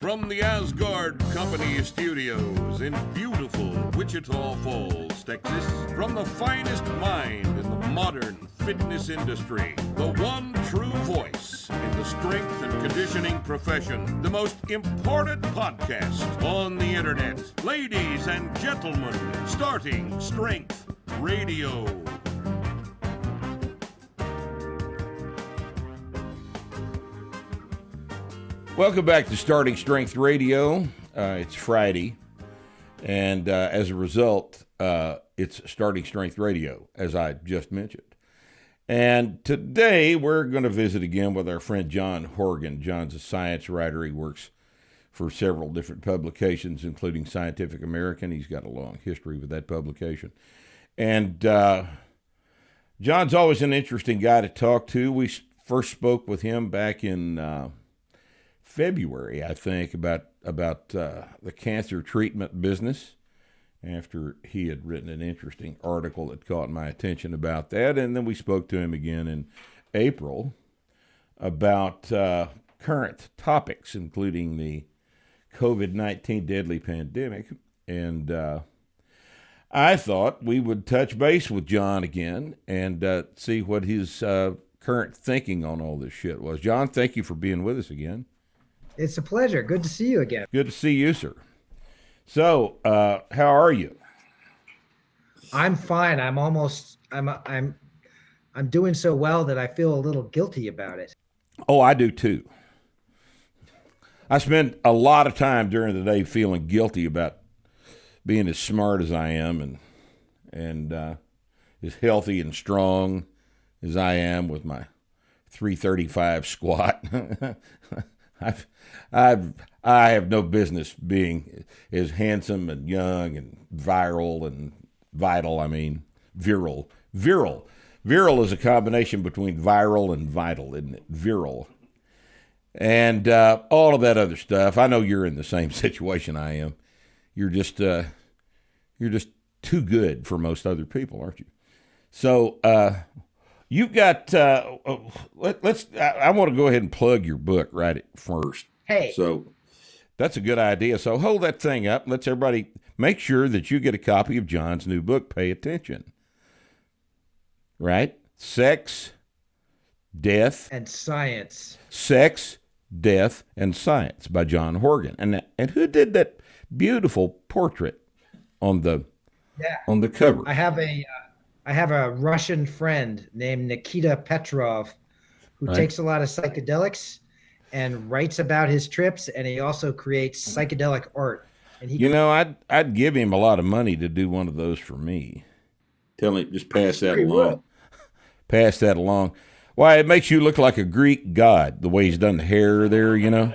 From the Asgard Company Studios in beautiful Wichita Falls, Texas, from the finest mind in the modern fitness industry, the one true voice in the strength and conditioning profession, the most important podcast on the internet. Ladies and gentlemen, starting Strength Radio. Welcome back to Starting Strength Radio. It's Friday, and as a result, it's Starting Strength Radio, as I just mentioned. And today, we're going to visit again with our friend John Horgan. John's a science writer. He works for several different publications, including Scientific American. He's got a long history with that publication. And John's always an interesting guy to talk to. We first spoke with him back in February, I think, about the cancer treatment business, after he had written an interesting article that caught my attention about that. And then we spoke to him again in April about current topics, including the COVID-19 deadly pandemic. And I thought we would touch base with John again and see what his current thinking on all this shit was. John, thank you for being with us again. It's a pleasure. Good to see you again. Good to see you, sir. So, how are you? I'm fine. I'm doing so well that I feel a little guilty about it. Oh, I do too. I spend a lot of time during the day feeling guilty about being as smart as I am and as healthy and strong as I am with my 335 squat. I have no business being as handsome and young and viral and vital. I mean, viral. Viral is a combination between viral and vital, isn't it? Viral. And all of that other stuff. I know you're in the same situation I am. You're just too good for most other people, aren't you? So you've got. I want to go ahead and plug your book right at first. Hey. So that's a good idea. So hold that thing up. Let's everybody make sure that you get a copy of John's new book. Pay attention. Right? Sex, Death, and Science. Sex, Death, and Science by John Horgan. And who did that beautiful portrait on the cover? I have a Russian friend named Nikita Petrov who takes a lot of psychedelics and writes about his trips, and he also creates psychedelic art. And I'd give him a lot of money to do one of those for me. Tell him, just pass that along. Pass that along. Why, it makes you look like a Greek god, the way he's done the hair there, you know?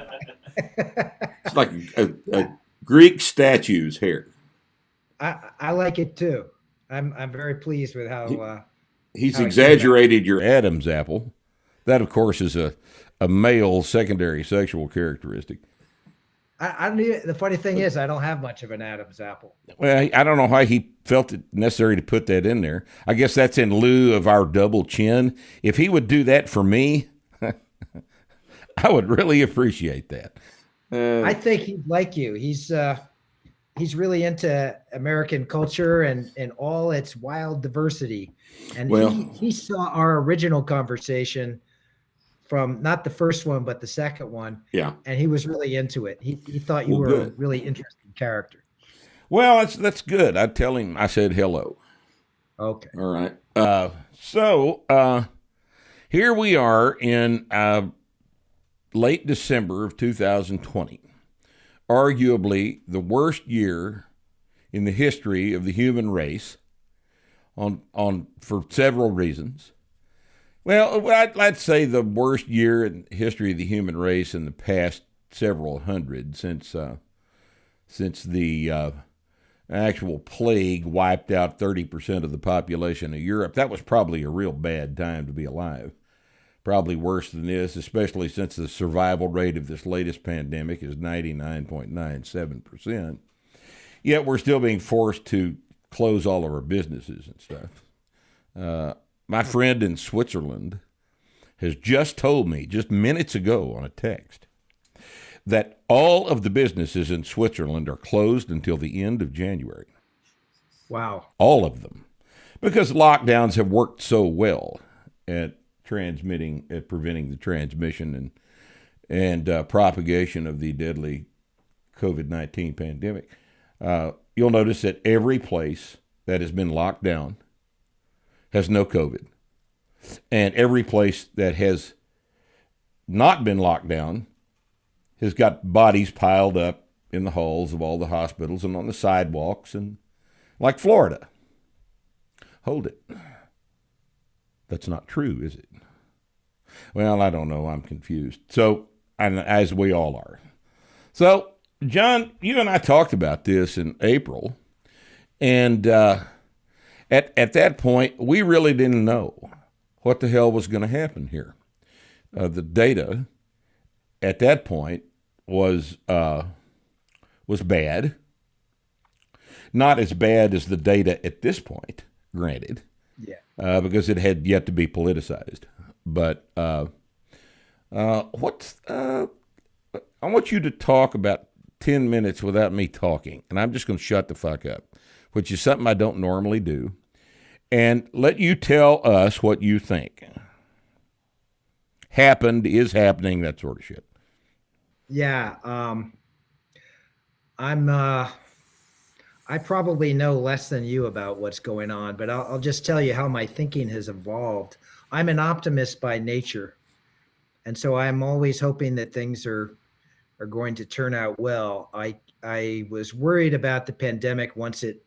It's like a Greek statue's hair. I like it too. I'm very pleased with how he's exaggerated your Adam's apple. That, of course, is a male secondary sexual characteristic. The funny thing is, I don't have much of an Adam's apple. Well, I don't know why he felt it necessary to put that in there. I guess that's in lieu of our double chin. If he would do that for me, I would really appreciate that. I think he'd like you. He's really into American culture and all its wild diversity. And he saw our original conversation from not the first one, but the second one. Yeah. And he was really into it. He thought you were a really interesting character. Well, that's good. I'd tell him I said hello. Okay. All right. So here we are in late December of 2020. Arguably the worst year in the history of the human race for several reasons. Well, I'd say the worst year in the history of the human race in the past several hundred, since the actual plague wiped out 30% of the population of Europe. That was probably a real bad time to be alive. Probably worse than this, especially since the survival rate of this latest pandemic is 99.97%. Yet we're still being forced to close all of our businesses and stuff. My friend in Switzerland has just told me, just minutes ago on a text, that all of the businesses in Switzerland are closed until the end of January. Wow. All of them. Because lockdowns have worked so well at preventing the transmission and propagation of the deadly COVID-19 pandemic. You'll notice that every place that has been locked down has no COVID. And every place that has not been locked down has got bodies piled up in the halls of all the hospitals and on the sidewalks, and like Florida. Hold it. That's not true, is it? Well, I don't know. I'm confused. So, as we all are. So, John, you and I talked about this in April, and at that point, we really didn't know what the hell was going to happen here. The data at that point was bad. Not as bad as the data at this point, granted. Yeah. Because it had yet to be politicized. But I want you to talk about 10 minutes without me talking, and I'm just going to shut the fuck up, which is something I don't normally do, and let you tell us what you think. Happened, is happening, that sort of shit. Yeah. I probably know less than you about what's going on, but I'll just tell you how my thinking has evolved. I'm an optimist by nature. And so I'm always hoping that things are going to turn out well. I was worried about the pandemic once it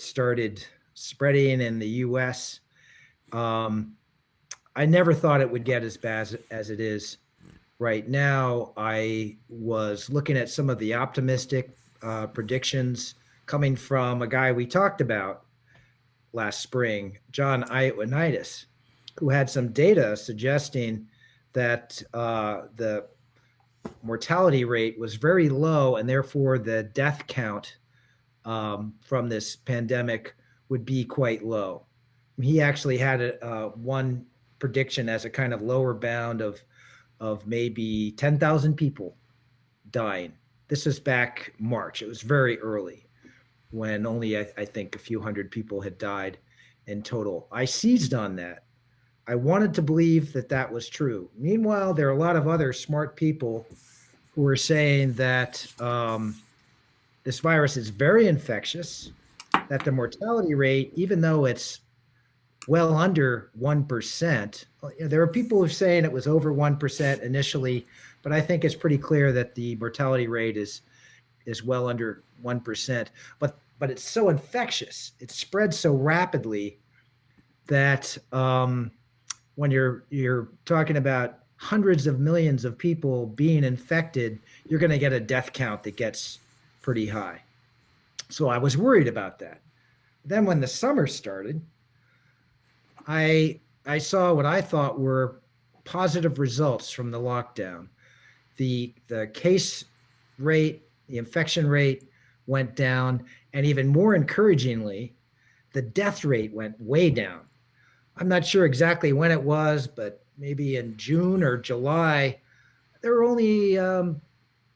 started spreading in the US. I never thought it would get as bad as it is right now. I was looking at some of the optimistic predictions coming from a guy we talked about last spring, John Horgan, who had some data suggesting that the mortality rate was very low, and therefore the death count from this pandemic would be quite low. He actually had one prediction as a kind of lower bound of maybe 10,000 people dying. This was back March. It was very early, when only I think a few hundred people had died in total. I seized on that. I wanted to believe that that was true. Meanwhile, there are a lot of other smart people who are saying that this virus is very infectious, that the mortality rate, even though it's well under 1%, there are people who are saying it was over 1% initially, but I think it's pretty clear that the mortality rate is well under 1%. But it's so infectious, it spreads so rapidly that when you're talking about hundreds of millions of people being infected, you're going to get a death count that gets pretty high. So I was worried about that. Then when the summer started, I saw what I thought were positive results from the lockdown. The case rate, the infection rate went down, and even more encouragingly, the death rate went way down. I'm not sure exactly when it was, but maybe in June or July, there were only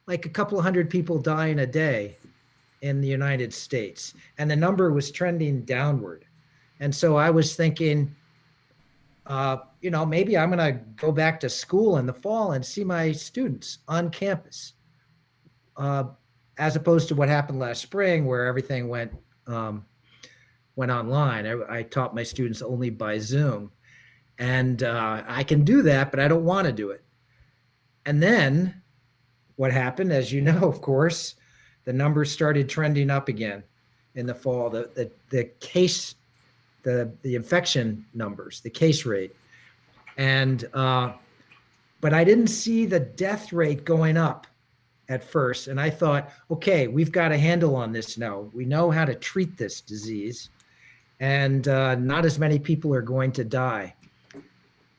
like a couple of hundred people dying a day in the United States, and the number was trending downward. And so I was thinking, maybe I'm going to go back to school in the fall and see my students on campus, as opposed to what happened last spring, where everything went online. I taught my students only by Zoom, and I can do that, but I don't want to do it. And then what happened, as you know, of course, the numbers started trending up again in the fall. The case, the infection numbers, the case rate, and but I didn't see the death rate going up at first. And I thought, okay, we've got a handle on this now. We know how to treat this disease, and not as many people are going to die.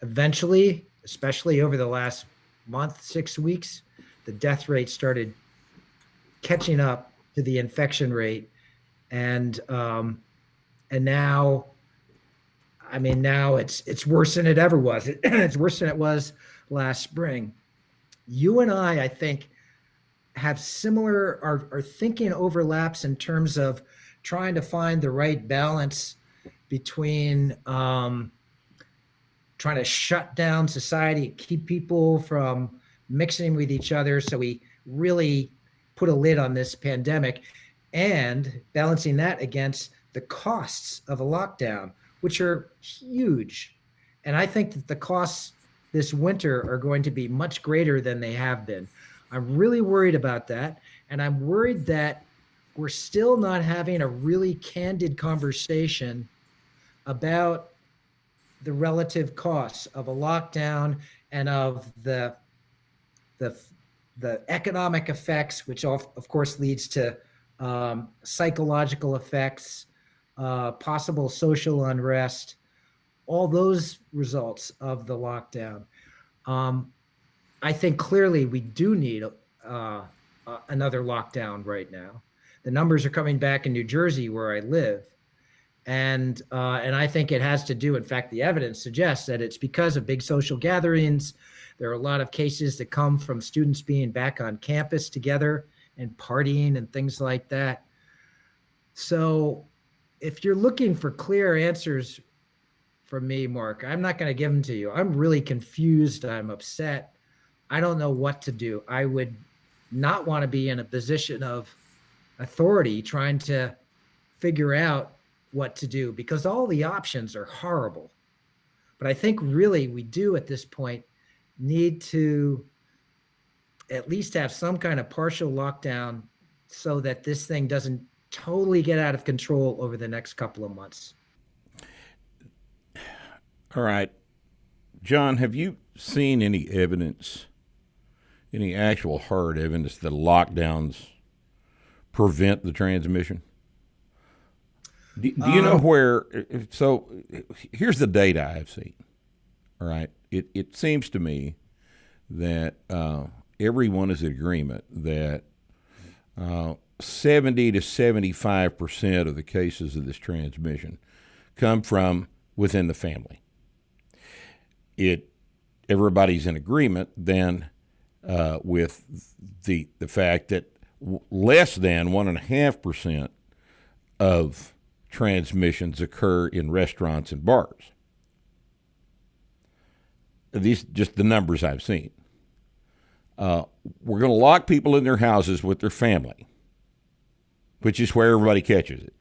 Eventually, especially over the last month, 6 weeks, the death rate started catching up to the infection rate, and now, now it's worse than it ever was. It's worse than it was last spring. You and I think, have similar, our thinking overlaps in terms of trying to find the right balance between trying to shut down society, keep people from mixing with each other so we really put a lid on this pandemic, and balancing that against the costs of a lockdown, which are huge. And I think that the costs this winter are going to be much greater than they have been. I'm really worried about that. And I'm worried that we're still not having a really candid conversation about the relative costs of a lockdown and of the economic effects, which of course leads to psychological effects, possible social unrest, all those results of the lockdown. I think clearly we do need another lockdown right now. The numbers are coming back in New Jersey, where I live. And I think it has to do, in fact, the evidence suggests that it's because of big social gatherings. There are a lot of cases that come from students being back on campus together and partying and things like that. So if you're looking for clear answers from me, Mark, I'm not going to give them to you. I'm really confused. I'm upset. I don't know what to do. I would not want to be in a position of authority trying to figure out what to do, because all the options are horrible. But I think really we do at this point need to at least have some kind of partial lockdown so that this thing doesn't totally get out of control over the next couple of months. All right. John, have you seen any evidence, any actual hard evidence that lockdowns prevent the transmission? Do you know where? So here's the data I've seen. All right. It seems to me that everyone is in agreement that 70 to 75% of the cases of this transmission come from within the family. Everybody's in agreement then with the fact that less than 1.5% of transmissions occur in restaurants and bars. These just the numbers I've seen. We're going to lock people in their houses with their family, which is where everybody catches it.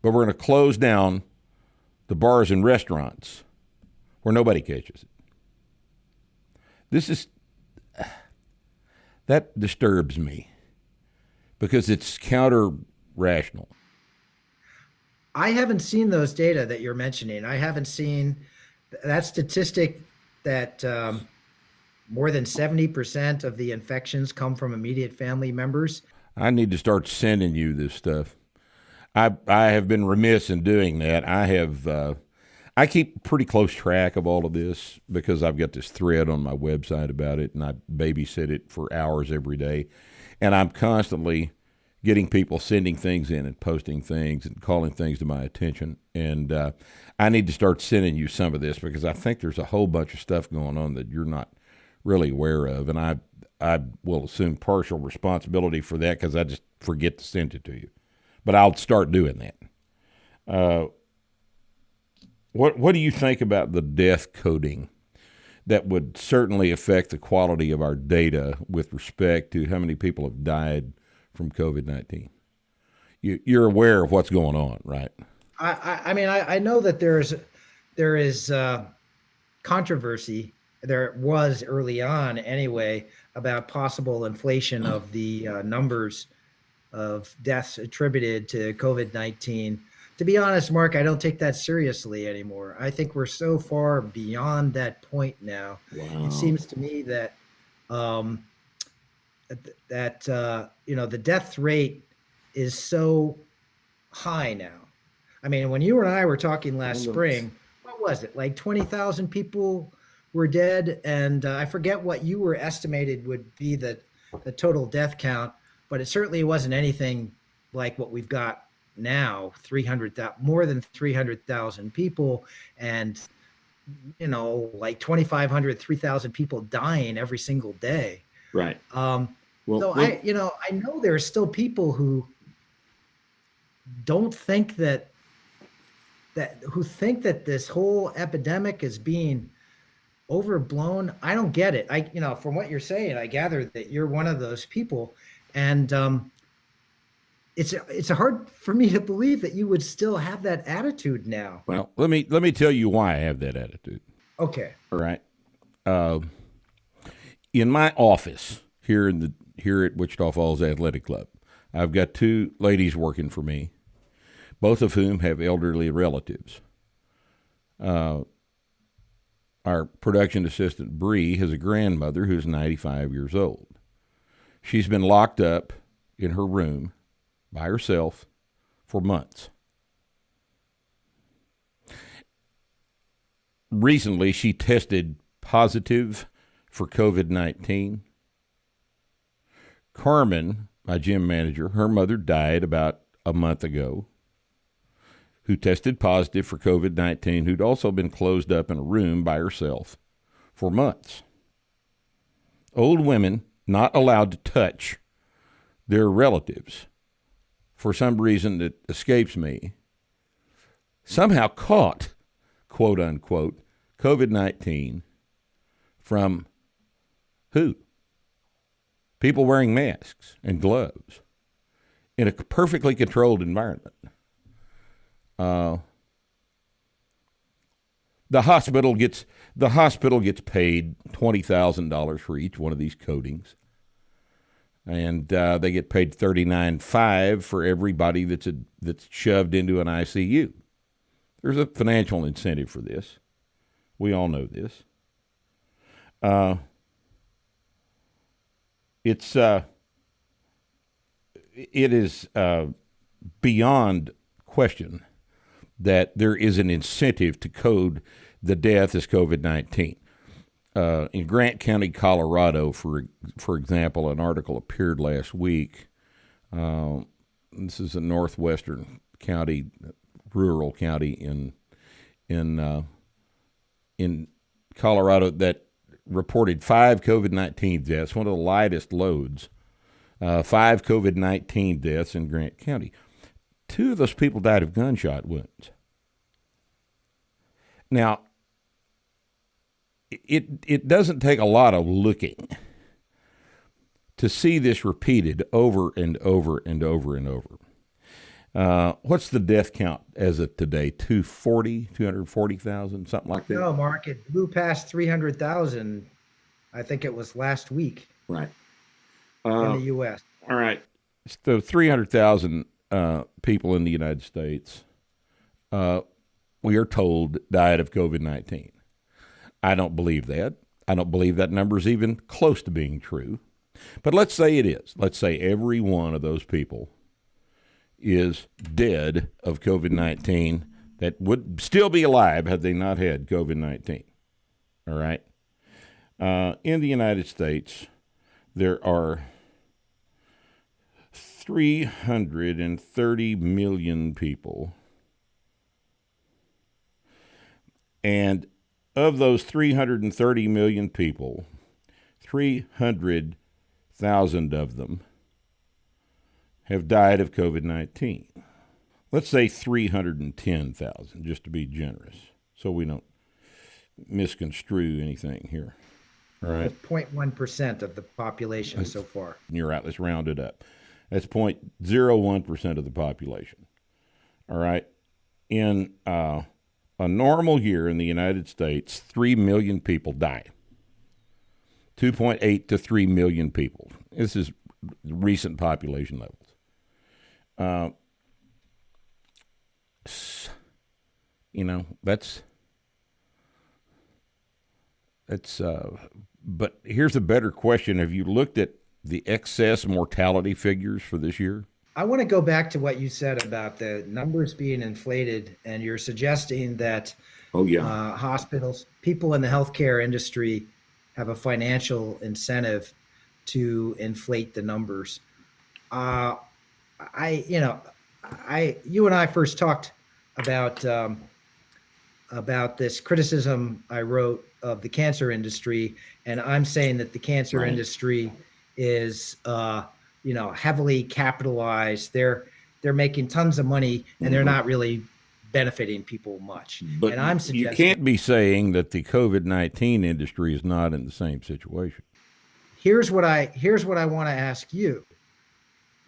But we're going to close down the bars and restaurants where nobody catches it. That disturbs me because it's counter-rational. I haven't seen those data that you're mentioning. I haven't seen that statistic that more than 70% of the infections come from immediate family members. I need to start sending you this stuff. I have been remiss in doing that. I keep pretty close track of all of this because I've got this thread on my website about it, and I babysit it for hours every day. And I'm constantly getting people sending things in and posting things and calling things to my attention. And I need to start sending you some of this because I think there's a whole bunch of stuff going on that you're not really aware of. And I will assume partial responsibility for that because I just forget to send it to you. But I'll start doing that. What do you think about the death coding that would certainly affect the quality of our data with respect to how many people have died from COVID-19? You're aware of what's going on, right? I mean, I know that there is controversy. There was early on anyway about possible inflation of the numbers of deaths attributed to COVID-19. To be honest, Mark, I don't take that seriously anymore. I think we're so far beyond that point now. Wow. It seems to me that the death rate is so high now. I mean, when you and I were talking last spring, what was it? Like 20,000 people were dead, and I forget what you were estimated would be the total death count, but it certainly wasn't anything like what we've got now, more than 300,000 people, and like 2,500, 3,000 people dying every single day. Right. So I know there are still people who don't think who think that this whole epidemic is being overblown. I don't get it. From what you're saying, I gather that you're one of those people, and it's hard for me to believe that you would still have that attitude now. Well, let me tell you why I have that attitude. Okay. All right. In my office here at Wichita Falls Athletic Club, I've got two ladies working for me, both of whom have elderly relatives. Our production assistant, Bree, has a grandmother who's 95 years old. She's been locked up in her room by herself for months. Recently, she tested positive for COVID-19. Carmen, my gym manager, her mother died about a month ago, who tested positive for COVID-19, who'd also been closed up in a room by herself for months. Old women not allowed to touch their relatives, for some reason that escapes me, somehow caught, quote unquote, COVID-19 from who? People wearing masks and gloves in a perfectly controlled environment. The hospital gets paid $20,000 for each one of these coatings, and they get paid $39,500 for everybody that's shoved into an ICU. There's a financial incentive for this. We all know this. It is beyond question that there is an incentive to code the death as COVID-19. In Grant County, Colorado, for example, an article appeared last week. This is a northwestern county, rural county in Colorado that reported 5 COVID-19 deaths, one of the lightest loads, 5 COVID-19 deaths in Grant County. 2 of those people died of gunshot wounds. Now, it doesn't take a lot of looking to see this repeated over and over and over and over. What's the death count as of today? 240,000, something like that? No, Mark, it blew past 300,000. I think it was last week. Right. In the U.S. All right. So 300,000 people in the United States, we are told, died of COVID-19. I don't believe that. I don't believe that number is even close to being true. But let's say it is. Let's say every one of those people is dead of COVID-19 that would still be alive had they not had COVID-19. All right? In the United States, there are 330 million people. And of those 330 million people, 300,000 of them have died of COVID-19. Let's say 310,000, just to be generous, so we don't misconstrue anything here. All right. That's 0.1% of the population so far. You're right. Let's round it up. That's 0.01% of the population. All right. In a normal year in the United States, 3 million people die. 2.8 to 3 million people. This is recent population levels. But here's a better question. Have you looked at the excess mortality figures for this year? I want to go back to what you said about the numbers being inflated, and you're suggesting that hospitals, people in the healthcare industry have a financial incentive to inflate the numbers. You and I first talked about this criticism I wrote of the cancer industry, and I'm saying that the cancer industry is heavily capitalized. They're making tons of money, and they're not really benefiting people much. But and I'm you can't be saying that the COVID-19 industry is not in the same situation. Here's what I want to ask you.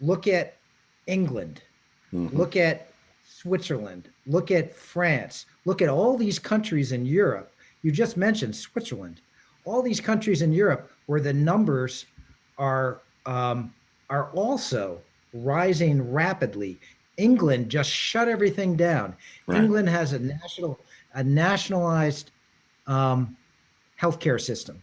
Look at England. Look at Switzerland. Look at France. Look at all these countries in Europe. You just mentioned Switzerland. All these countries in Europe where the numbers are also rising rapidly. England just shut everything down. Right. England has a nationalized healthcare system.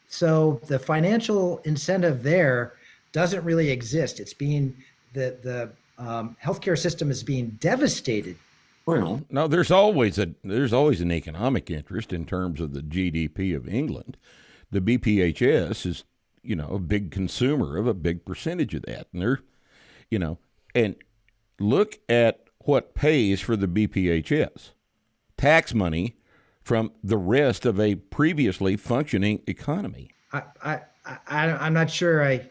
So the financial incentive there doesn't really exist. It's being the healthcare system is being devastated. Well, no, there's always an economic interest in terms of the GDP of England. The BPHS is, a big consumer of a big percentage of that, and they're, and look at what pays for the BPHS, tax money from the rest of a previously functioning economy. I'm not sure I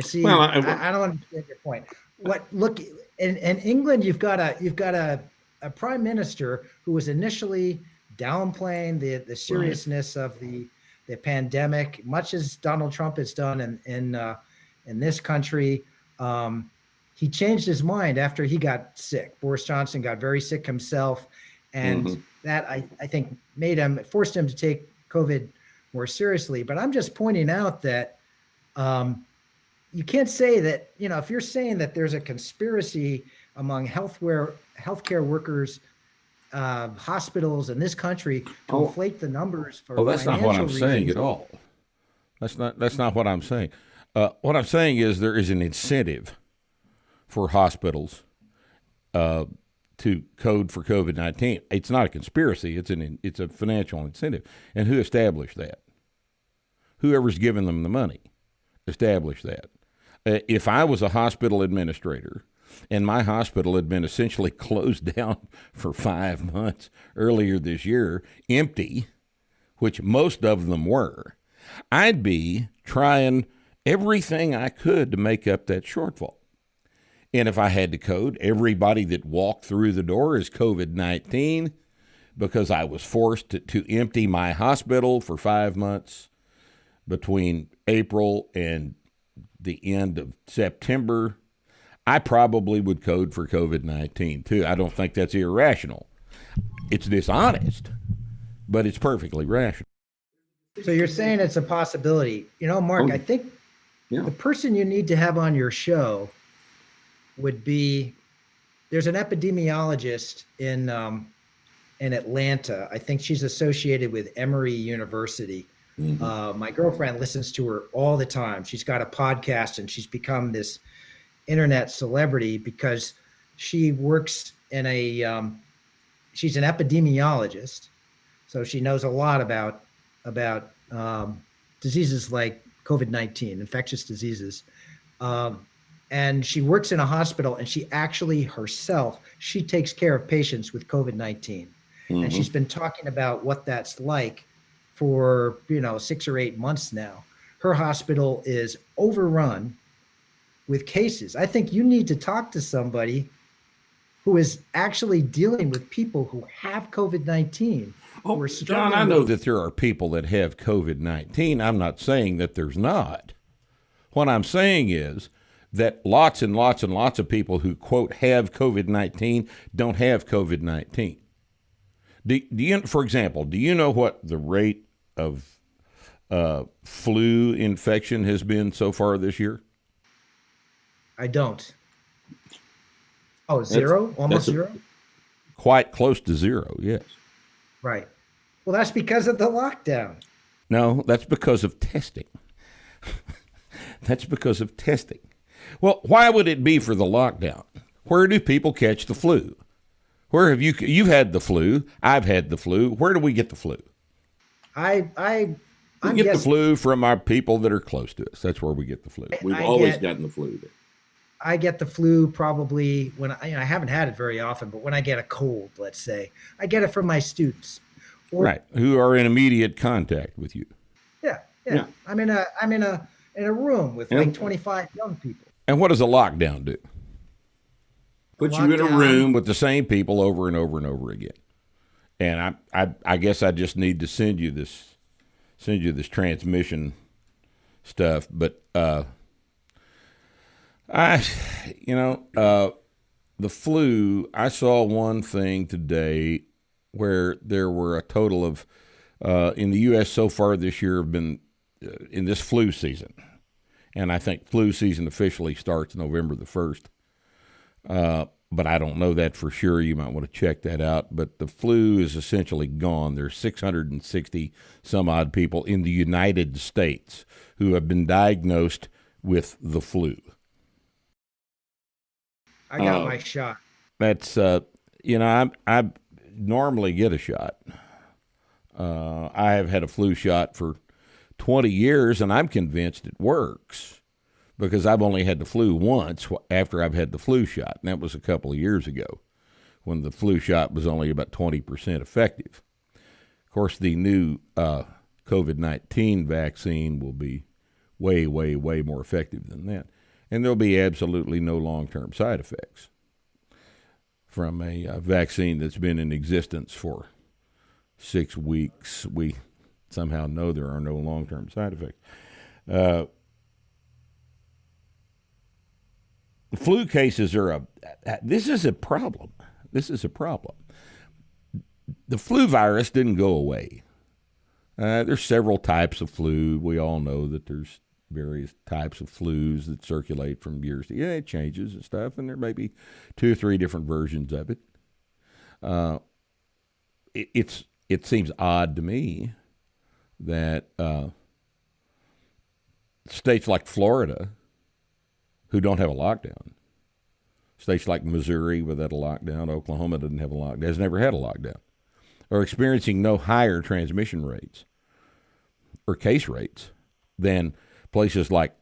see. Well, I don't understand your point. Look in England, you've got a prime minister who was initially downplaying the seriousness of the pandemic, much as Donald Trump has done in this country. He changed his mind after he got sick. Boris Johnson got very sick himself, and that I think forced him to take COVID more seriously. But I'm just pointing out that you can't say that, if you're saying that there's a conspiracy among healthcare workers, hospitals in this country to inflate the numbers for that's not what I'm saying at all. That's not what I'm saying. What I'm saying is there is an incentive for hospitals to code for COVID-19. It's not a conspiracy. It's a financial incentive. And who established that? Whoever's given them the money established that. If I was a hospital administrator and my hospital had been essentially closed down for 5 months earlier this year, empty, which most of them were, I'd be trying everything I could to make up that shortfall. And if I had to code, everybody that walked through the door is COVID-19 because I was forced to empty my hospital for 5 months between April and the end of September, I probably would code for COVID-19 too. I don't think that's irrational. It's dishonest, but it's perfectly rational. So you're saying it's a possibility. Mark, I think the person you need to have on your show would be, there's an epidemiologist in Atlanta. I think she's associated with Emory University. My girlfriend listens to her all the time. She's got a podcast and she's become this internet celebrity because she works in she's an epidemiologist. So she knows a lot about diseases like COVID-19, infectious diseases. And she works in a hospital, and she actually herself, she takes care of patients with COVID-19. And she's been talking about what that's like for 6 or 8 months now. Her hospital is overrun with cases. I think you need to talk to somebody who is actually dealing with people who have COVID-19. John, I know that there are people that have COVID-19. I'm not saying that there's not. What I'm saying is that lots and lots and lots of people who, quote, have COVID-19 don't have COVID-19. Do you, for example, do you know what the rate of flu infection has been so far this year? I don't. Oh, zero? Almost zero? Quite close to zero, yes. Right. Well, that's because of the lockdown. No, that's because of testing. That's because of testing. Well, why would it be for the lockdown? Where do people catch the flu? Where have you've had the flu? I've had the flu. Where do we get the flu? We get the flu from our people that are close to us. That's where we get the flu. We've always gotten the flu. I get the flu probably when I haven't had it very often, but when I get a cold, let's say, I get it from my students. Right, who are in immediate contact with you. Yeah. I'm in a in a room with like 25 young people. And what does a lockdown do? Put you in a room with the same people over and over and over again. And I guess I just need to send you this transmission stuff. But the flu. I saw one thing today where there were a total of in the U.S. so far this year have been in this flu season, and I think flu season officially starts November the 1st. But I don't know that for sure. You might want to check that out. But the flu is essentially gone. There's 660 some odd people in the United States who have been diagnosed with the flu. I got my shot. That's I normally get a shot. I have had a flu shot for 20 years, and I'm convinced it works, because I've only had the flu once after I've had the flu shot, and that was a couple of years ago when the flu shot was only about 20% effective. Of course, the new COVID-19 vaccine will be way, way, way more effective than that, and there'll be absolutely no long-term side effects from a vaccine that's been in existence for 6 weeks. We somehow know there are no long-term side effects. Flu cases are this is a problem. This is a problem. The flu virus didn't go away. There's several types of flu. We all know that there's various types of flus that circulate from years to year. It changes and stuff, and there may be 2 or 3 different versions of it. It seems odd to me that states like Florida, who don't have a lockdown, states like Missouri without a lockdown, Oklahoma doesn't have a lockdown, has never had a lockdown, are experiencing no higher transmission rates or case rates than places like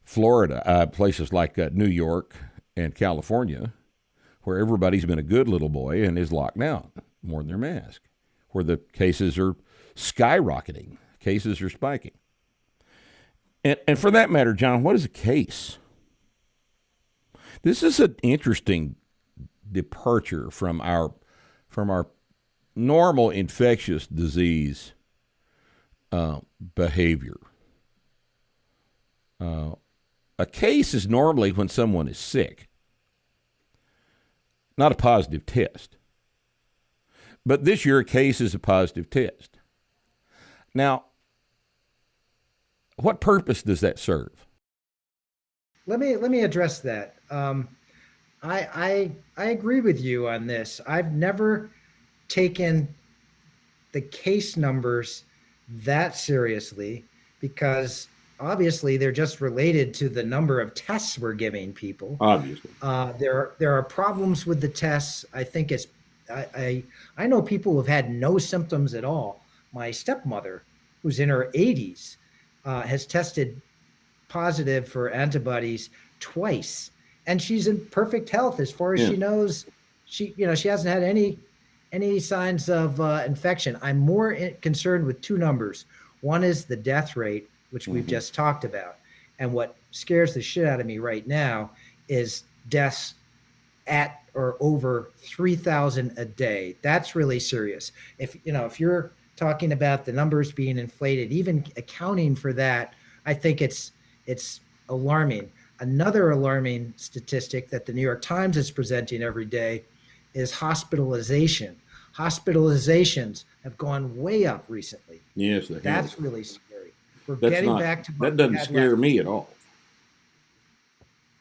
Florida, places like New York and California, where everybody's been a good little boy and is locked down, worn their mask, where the cases are skyrocketing, cases are spiking. And for that matter, John, what is a case? This is an interesting departure from our normal infectious disease behavior. A case is normally when someone is sick, not a positive test. But this year, a case is a positive test. Now, what purpose does that serve? Let me address that. I agree with you on this. I've never taken the case numbers that seriously, because obviously they're just related to the number of tests we're giving people. Obviously, there are problems with the tests. I think I know people who've had no symptoms at all. My stepmother, who's in her 80s, has tested positive for antibodies twice, and she's in perfect health as far as she knows. She hasn't had any signs of infection. I'm more concerned with 2 numbers. One is the death rate, which we've just talked about, and what scares the shit out of me right now is deaths at or over 3,000 a day. That's really serious. If you're talking about the numbers being inflated, even accounting for that, I think it's alarming. Another alarming statistic that the New York Times is presenting every day is hospitalization. Hospitalizations have gone way up recently. Yes, they have. That's really scary. Back to that doesn't scare me at all.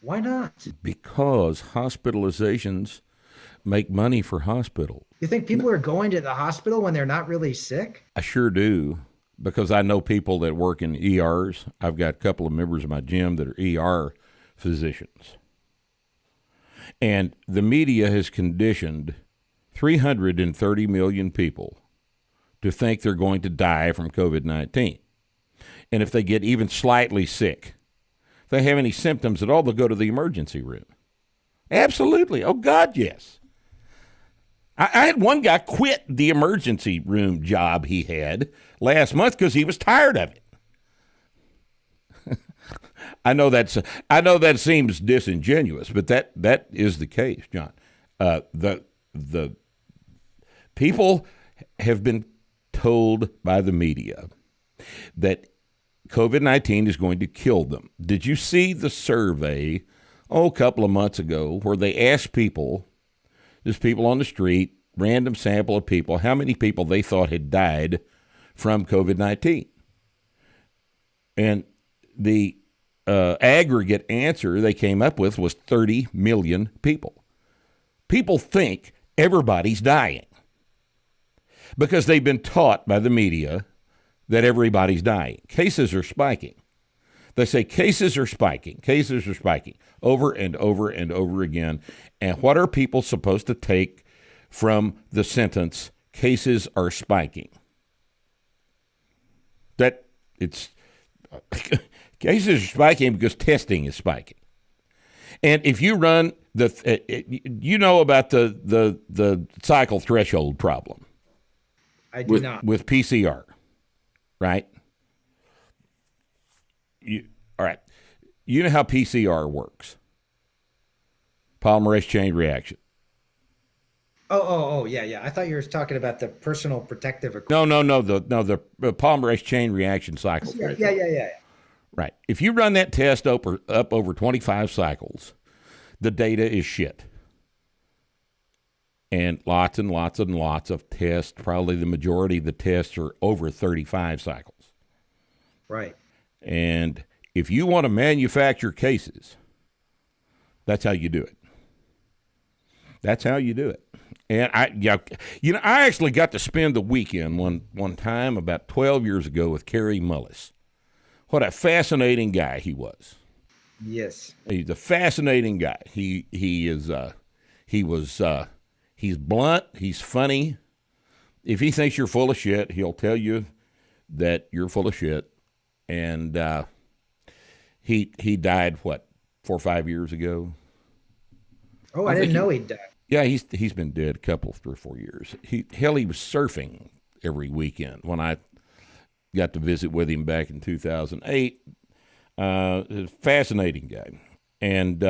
Why not? Because hospitalizations make money for hospitals. You think people are going to the hospital when they're not really sick? I sure do, because I know people that work in ERs. I've got a couple of members of my gym that are ER physicians. And the media has conditioned 330 million people to think they're going to die from COVID-19. And if they get even slightly sick, if they have any symptoms at all, they'll go to the emergency room. Absolutely. Oh, God, yes. I had one guy quit the emergency room job he had last month because he was tired of it. I know that seems disingenuous, but that is the case, John. The people have been told by the media that COVID-19 is going to kill them. Did you see the survey a couple of months ago where they asked people, just people on the street, random sample of people, how many people they thought had died from COVID-19? And the aggregate answer they came up with was 30 million people. People think everybody's dying because they've been taught by the media that everybody's dying. Cases are spiking. They say cases are spiking over and over and over again. And what are people supposed to take from the sentence, cases are spiking? That it's cases are spiking because testing is spiking. And if you run you know about the cycle threshold problem. I do not. With PCR, right? All right. You know how PCR works? Polymerase chain reaction. Oh, yeah. I thought you were talking about the personal protective equipment. No. The polymerase chain reaction cycle. Yeah. Right. If you run that test up over 25 cycles, the data is shit. And lots of tests, probably the majority of the tests are over 35 cycles. Right. And if you want to manufacture cases, that's how you do it. That's how you do it. And I actually got to spend the weekend one time about 12 years ago with Kerry Mullis. What a fascinating guy he was. Yes. He's a fascinating guy. He's blunt. He's funny. If he thinks you're full of shit, he'll tell you that you're full of shit. And he died, 4 or 5 years ago? Oh, I didn't know he died. Yeah, he's been dead a couple, 3 or 4 years. He was surfing every weekend when I got to visit with him back in 2008. Fascinating guy. And,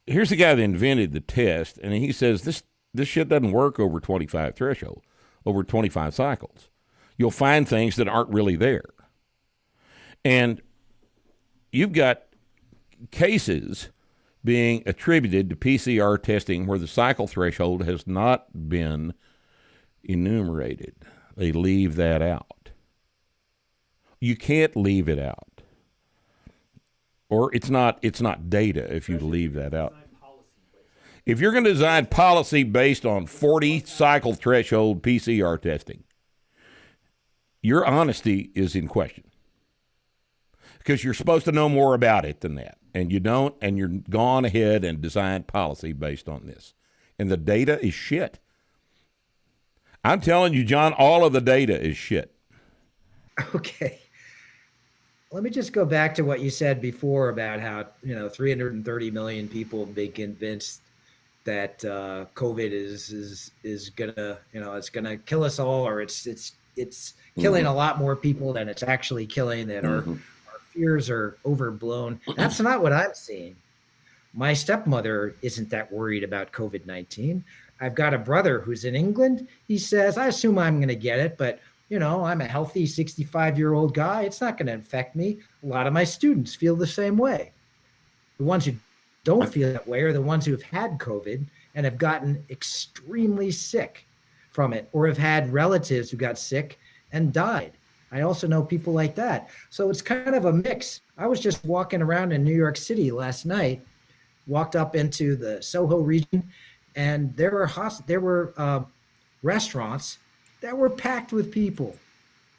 here's the guy that invented the test, and he says this shit doesn't work over 25 threshold, over 25 cycles. You'll find things that aren't really there. And you've got cases being attributed to PCR testing where the cycle threshold has not been enumerated. They leave that out. You can't leave it out. Or it's not data if you leave that out. If you're going to design policy based on 40 cycle threshold PCR testing, your honesty is in question. Because you're supposed to know more about it than that. And you don't, and you're gone ahead and designed policy based on this. And the data is shit. I'm telling you, John, all of the data is shit. Okay. Let me just go back to what you said before about how, 330 million people have been convinced that COVID is gonna, it's gonna kill us all, or it's killing a lot more people than it's actually killing, that our fears are overblown. That's not what I'm seeing. My stepmother isn't that worried about COVID-19. I've got a brother who's in England. He says, I assume I'm going to get it, but I'm a healthy 65-year-old guy. It's not going to infect me. A lot of my students feel the same way. The ones who don't feel that way are the ones who have had COVID and have gotten extremely sick from it, or have had relatives who got sick and died. I also know people like that. So it's kind of a mix. I was just walking around in New York City last night, walked up into the Soho region, and there were restaurants that were packed with people,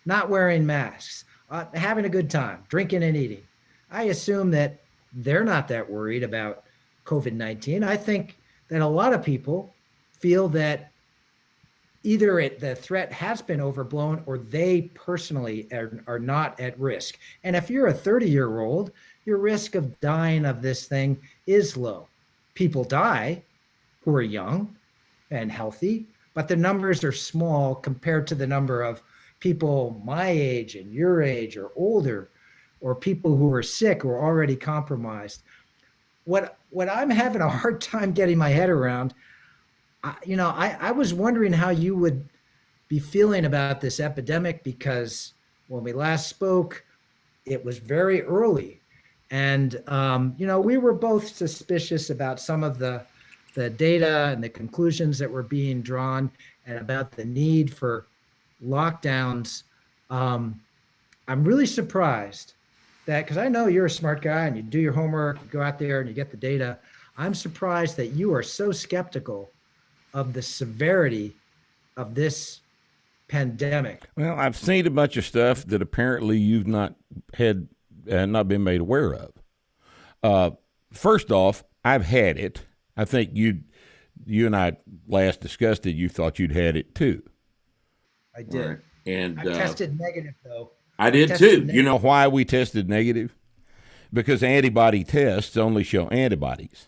not wearing masks, having a good time, drinking and eating. I assume that they're not that worried about COVID-19. I think that a lot of people feel that either the threat has been overblown or they personally are not at risk. And if you're a 30-year-old, your risk of dying of this thing is low. People die who are young and healthy, but the numbers are small compared to the number of people my age and your age or older, or people who are sick or already compromised. What I'm having a hard time getting my head around, I was wondering how you would be feeling about this epidemic, because when we last spoke, it was very early. And, we were both suspicious about some of the data and the conclusions that were being drawn, and about the need for lockdowns. I'm really surprised that, because I know you're a smart guy and you do your homework, you go out there and you get the data. I'm surprised that you are so skeptical of the severity of this pandemic. Well, I've seen a bunch of stuff that apparently you've not been made aware of. First off, I've had it. I think you and I last discussed it. You thought you'd had it too. I did. Right. And I tested negative, though. I did too. You know why we tested negative? Because antibody tests only show antibodies.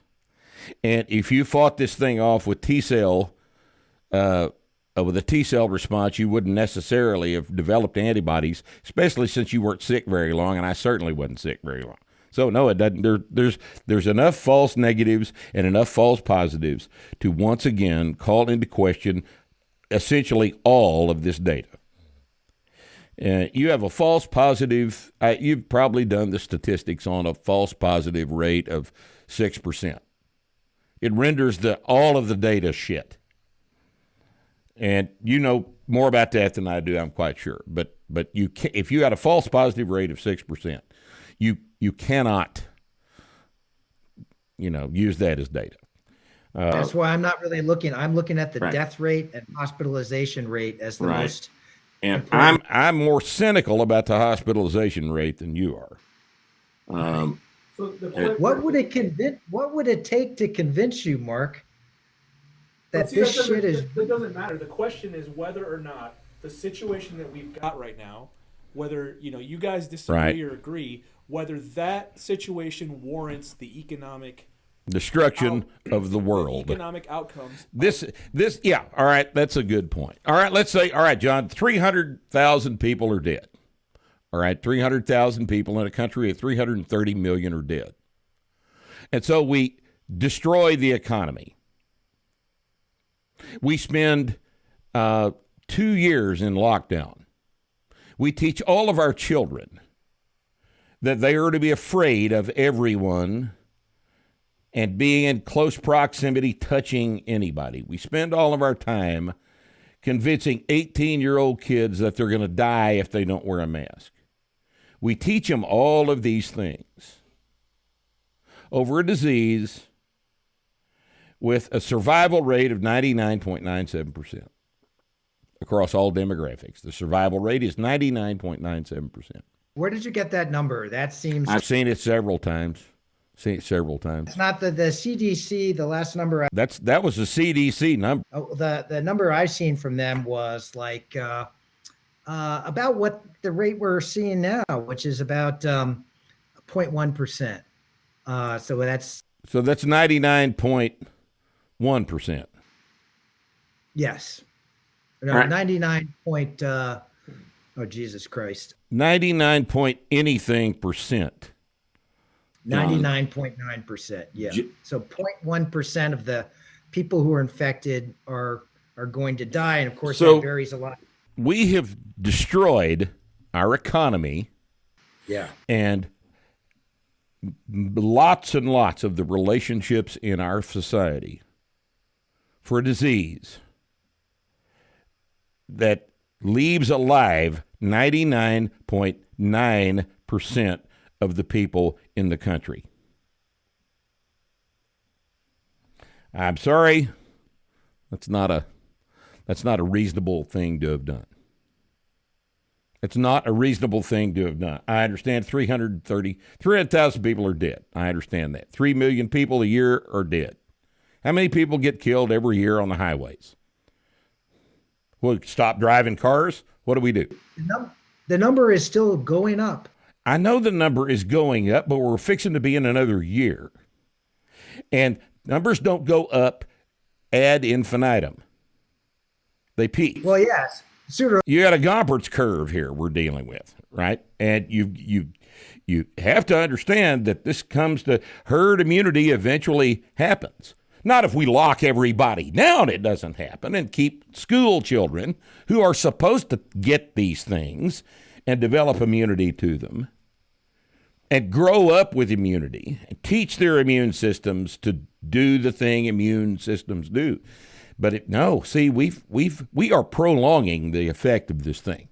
And if you fought this thing off with with a T cell response, you wouldn't necessarily have developed antibodies, especially since you weren't sick very long, and I certainly wasn't sick very long. So no, it doesn't. There's enough false negatives and enough false positives to once again call into question essentially all of this data. You have a false positive. You've probably done the statistics on a false positive rate of 6%. It renders all of the data shit. And you know more about that than I do, I'm quite sure. But if you had a false positive rate of 6%, you cannot use that as data. That's why I'm not really looking. I'm looking at the death rate and hospitalization rate as the most. And I'm more cynical about the hospitalization rate than you are. What would it take to convince you, Mark, that this shit is? That doesn't matter. The question is whether or not the situation that we've got right now, whether you guys disagree or agree, whether that situation warrants the economic destruction of the world, economic outcomes. Yeah. All right, that's a good point. All right, let's say, all right, John, 300,000 people are dead. All right, 300,000 people in a country of 330 million are dead. And so we destroy the economy. We spend 2 years in lockdown. We teach all of our children that they are to be afraid of everyone and being in close proximity, touching anybody. We spend all of our time convincing 18-year-old kids that they're going to die if they don't wear a mask. We teach them all of these things over a disease with a survival rate of 99.97% across all demographics. The survival rate is 99.97%. Where did you get that number? That seems... I've seen it several times. It's not the CDC, the last number. That was the CDC number. Oh, the number I've seen from them was like about what the rate we're seeing now, which is about 0.1%. So that's 99.1%. Yes. No, right. 99 point. Oh, Jesus Christ. 99 point anything percent. 99.9%. Yeah. So 0.1% of the people who are infected are going to die. And of course, that varies a lot. We have destroyed our economy. Yeah. And lots and lots of the relationships in our society for a disease that leaves alive 99.9% of the people in the country. I'm sorry, that's not a reasonable thing to have done. It's not a reasonable thing to have done. I understand 300,000 people are dead. I understand that. 3 million people a year are dead. How many people get killed every year on the highways? We'll stop driving cars. What do we do? The number is still going up. I know the number is going up, but we're fixing to be in another year. And numbers don't go up ad infinitum. They peak. Well, yes. You got a Gompertz curve here we're dealing with, right? And you have to understand that this comes to herd immunity eventually happens. Not if we lock everybody down, it doesn't happen, and keep school children who are supposed to get these things and develop immunity to them and grow up with immunity and teach their immune systems to do the thing immune systems do. But we are prolonging the effect of this thing.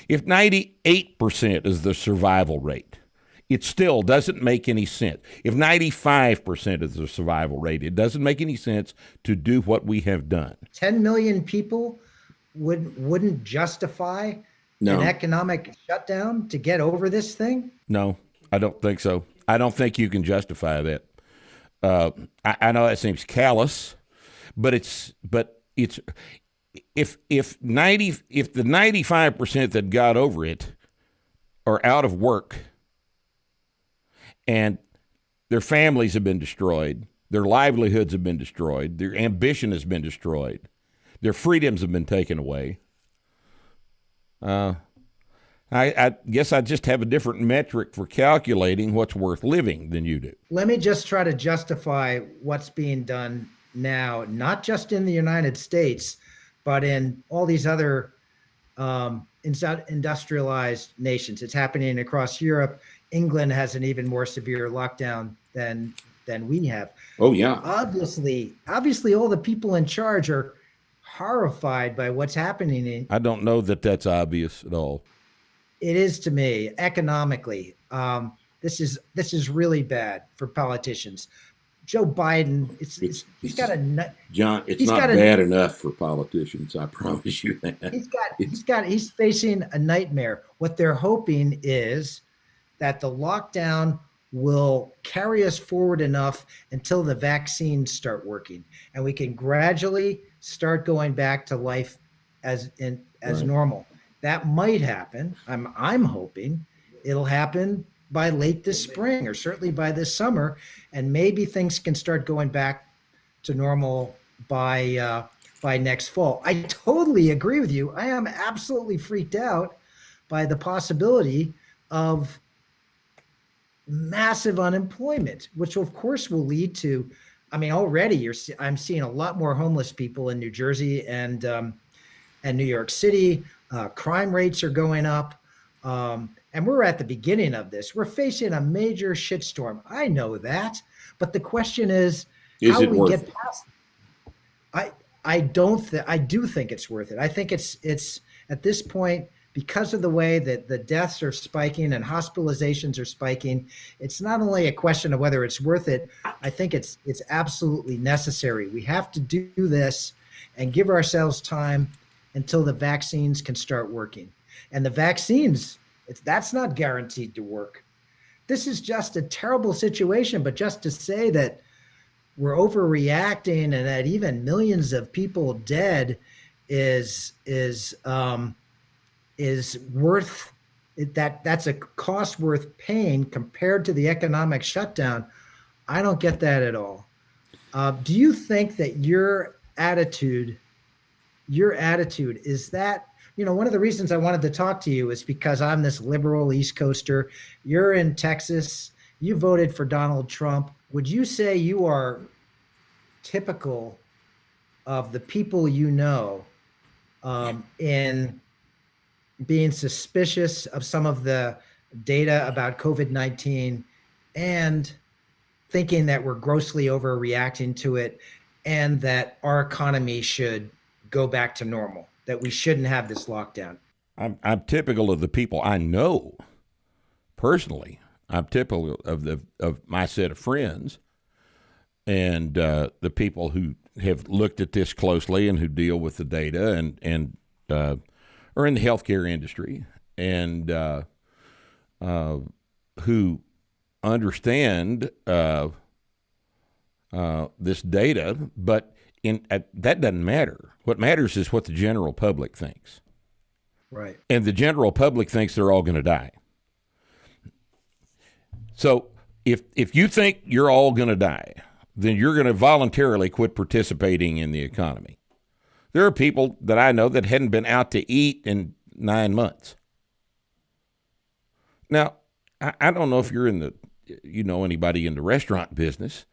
If 98% is the survival rate, it still doesn't make any sense. If 95% is the survival rate, it doesn't make any sense to do what we have done. 10 million people wouldn't justify an economic shutdown to get over this thing? No, I don't think so. I don't think you can justify that. I know that seems callous, but if the 95% that got over it are out of work and their families have been destroyed, their livelihoods have been destroyed, their ambition has been destroyed, their freedoms have been taken away, I guess I just have a different metric for calculating what's worth living than you do. Let me just try to justify what's being done now, not just in the United States, but in all these other industrialized nations. It's happening across Europe. England has an even more severe lockdown than we have. Oh, yeah. Obviously, all the people in charge are horrified by what's happening. I don't know that that's obvious at all. It is to me economically. This is really bad for politicians. Joe Biden, he's got a John. It's not bad enough for politicians. I promise you that. He's facing a nightmare. What they're hoping is that the lockdown will carry us forward enough until the vaccines start working, and we can gradually start going back to life as normal. That might happen. I'm hoping it'll happen by late this spring or certainly by this summer, and maybe things can start going back to normal by next fall. I totally agree with you. I am absolutely freaked out by the possibility of massive unemployment, which of course will lead to, already I'm seeing a lot more homeless people in New Jersey and New York City. Crime rates are going up. And we're at the beginning of this. We're facing a major shitstorm. I know that. But the question is how do we get past it? I do think it's worth it. I think it's at this point, because of the way that the deaths are spiking and hospitalizations are spiking, it's not only a question of whether it's worth it. I think it's absolutely necessary. We have to do this and give ourselves time until the vaccines can start working. And the vaccines, that's not guaranteed to work. This is just a terrible situation, but just to say that we're overreacting and that even millions of people dead is worth it, that's a cost worth paying compared to the economic shutdown. I don't get that at all. Do you think that your attitude is that, one of the reasons I wanted to talk to you is because I'm this liberal East Coaster. You're in Texas. You voted for Donald Trump. Would you say you are typical of the people in being suspicious of some of the data about COVID-19 and thinking that we're grossly overreacting to it and that our economy should go back to normal, that we shouldn't have this lockdown? I'm typical of the people I know personally. I'm typical of my set of friends and the people who have looked at this closely and who deal with the data and are in the healthcare industry and who understand this data, but that doesn't matter. What matters is what the general public thinks. Right. And the general public thinks they're all going to die. So if you think you're all going to die, then you're going to voluntarily quit participating in the economy. There are people that I know that hadn't been out to eat in 9 months. Now, I don't know if you're in anybody in the restaurant business,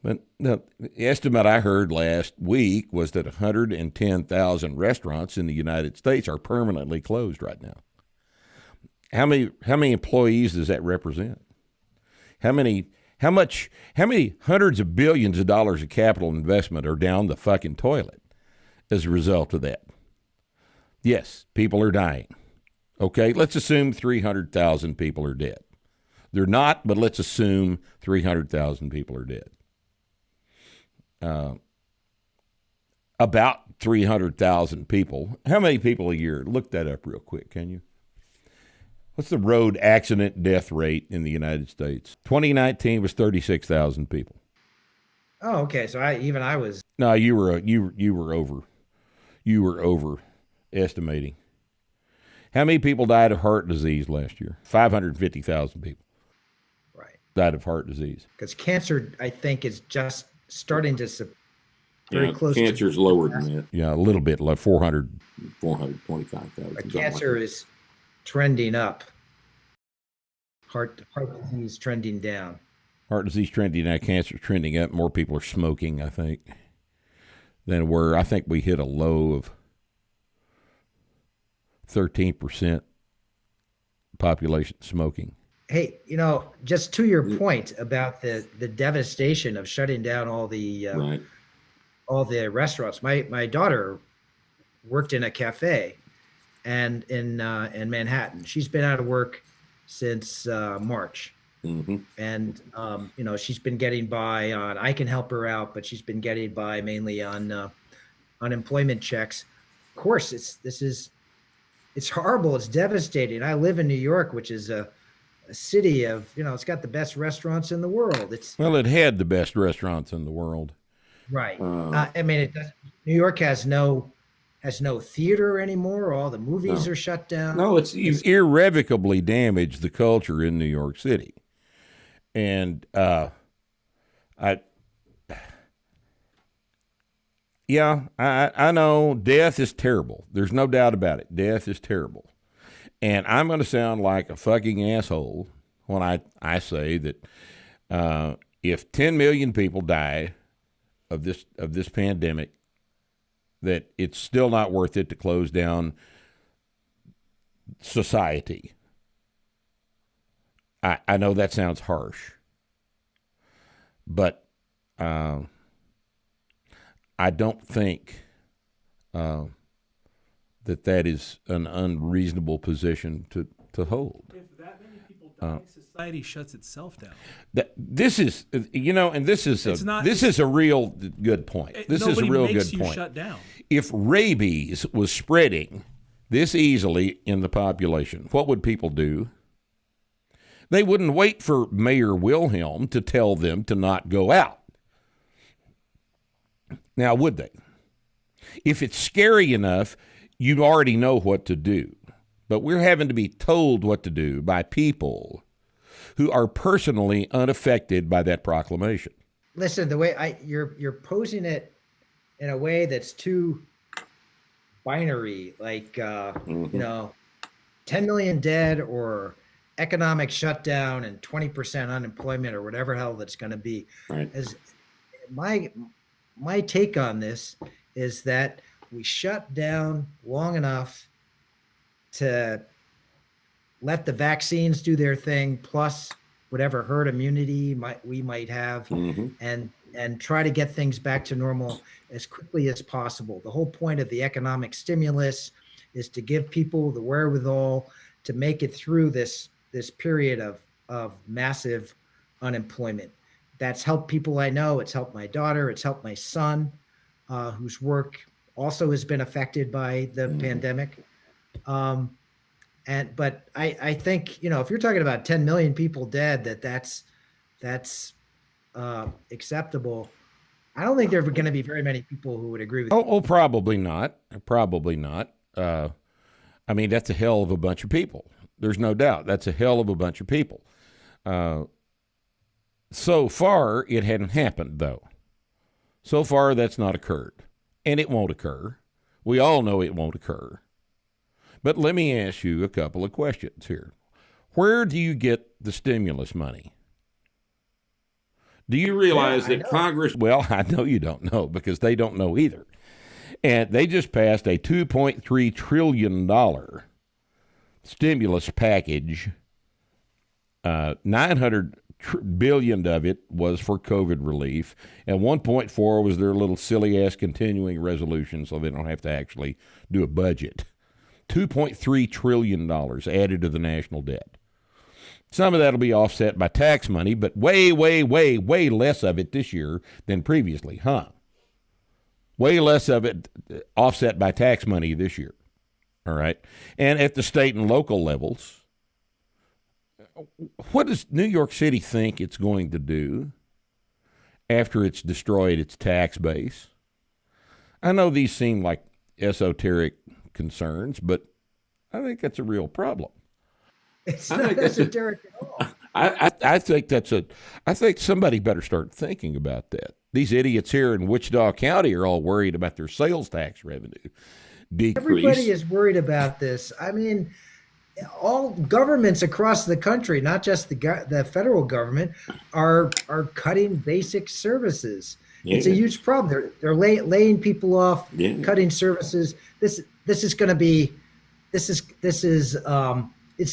but the estimate I heard last week was that 110,000 restaurants in the United States are permanently closed right now. How many employees does that represent? How many hundreds of billions of dollars of capital investment are down the fucking toilet as a result of that? Yes, people are dying. Okay, let's assume 300,000 people are dead. They're not, but let's assume 300,000 people are dead. About 300,000 people. How many people a year? Look that up real quick, can you? What's the road accident death rate in the United States? 2019 was 36,000 people. Oh, okay. So I was. No, you were overestimating. How many people died of heart disease last year? 550,000 people. Right. Died of heart disease. Because cancer, I think, is just starting to very close. Cancer's lower than that. Yeah, a little bit, like 425,000. Cancer is trending up. Heart disease trending down. Heart disease trending down, cancer trending up. More people are smoking, I think, than were. I think we hit a low of 13% population smoking. Hey, just to your point about the devastation of shutting down all the Right. all the restaurants. My daughter worked in a cafe, and in Manhattan. She's been out of work since March, and she's been getting by on. I can help her out, but she's been getting by mainly on unemployment checks. Of course, it's horrible. It's devastating. I live in New York, which is a city of, it's got the best restaurants in the world. It had the best restaurants in the world. Right. New York has no theater anymore. All the movies are shut down. No, it's irrevocably damaged the culture in New York City. And I know death is terrible. There's no doubt about it. Death is terrible. And I'm going to sound like a fucking asshole when I say that if 10 million people die of this pandemic, that it's still not worth it to close down society. I know that sounds harsh, but I don't think that is an unreasonable position to hold. If that many people die, society shuts itself down. This is a real good point. This is a real good point. Shut down. If rabies was spreading this easily in the population, what would people do? They wouldn't wait for Mayor Wilhelm to tell them to not go out. Now, would they? If it's scary enough, you already know what to do. But we're having to be told what to do by people who are personally unaffected by that proclamation. Listen, the way you're posing it in a way that's too binary, like 10 million dead or economic shutdown and 20% unemployment or whatever hell that's going to be. Right. As my take on this is that we shut down long enough to let the vaccines do their thing, plus whatever herd immunity we might have, and try to get things back to normal as quickly as possible. The whole point of the economic stimulus is to give people the wherewithal to make it through this period of massive unemployment. That's helped people I know. It's helped my daughter. It's helped my son, whose work also has been affected by the pandemic. But I think, if you're talking about 10 million people dead, that's acceptable. I don't think there are going to be very many people who would agree with you. Oh, probably not. Probably not. That's a hell of a bunch of people. There's no doubt. That's a hell of a bunch of people. So far, it hadn't happened, though. So far, that's not occurred. and it won't occur. We all know it won't occur. But let me ask you a couple of questions here. Where do you get the stimulus money? Do you realize that Congress... Well, I know you don't know because they don't know either. And they just passed a $2.3 trillion stimulus package. $900 billion of it was for COVID relief, and 1.4 was their little silly-ass continuing resolution so they don't have to actually do a budget. $2.3 trillion added to the national debt. Some of that will be offset by tax money, but way, way, way, way less of it this year than previously, huh? Way less of it offset by tax money this year, all right? And at the state and local levels, what does New York City think it's going to do after it's destroyed its tax base? I know these seem like esoteric concerns, but I think that's a real problem. It's not esoteric at all. I think somebody better start thinking about that. These idiots here in Wichita County are all worried about their sales tax revenue decrease. Everybody is worried about this. I mean, all governments across the country, not just the federal government, are cutting basic services. Yeah. It's a huge problem. They're laying people off, cutting services. This is going to be, it's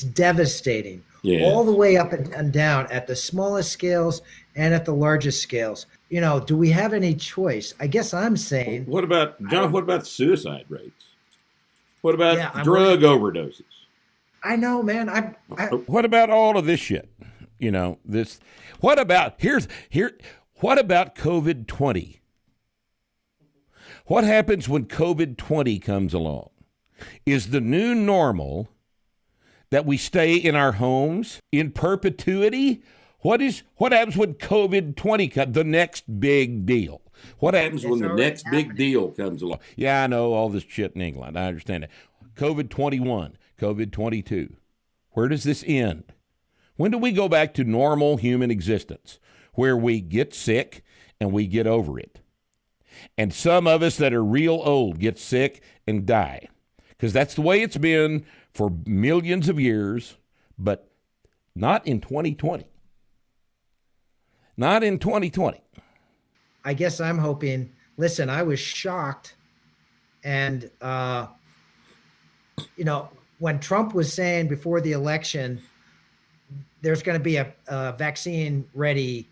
devastating. Yeah. All the way up and down at the smallest scales and at the largest scales. You know, do we have any choice? I guess I'm saying. What about, John, what about suicide rates? What about drug overdoses? I know, man. What about all of this shit? You know, what about COVID-20? What happens when COVID-20 comes along? Is the new normal that we stay in our homes in perpetuity? What happens when COVID-20 comes, the next big deal? What happens when the next big deal comes along? Yeah, I know all this shit in England. I understand it. COVID-21, COVID-22. Where does this end? When do we go back to normal human existence where we get sick and we get over it? And some of us that are real old get sick and die. Because that's the way it's been for millions of years, but not in 2020. Not in 2020. I guess I'm hoping, listen, I was shocked. And, you know, when Trump was saying before the election, there's going to be a vaccine ready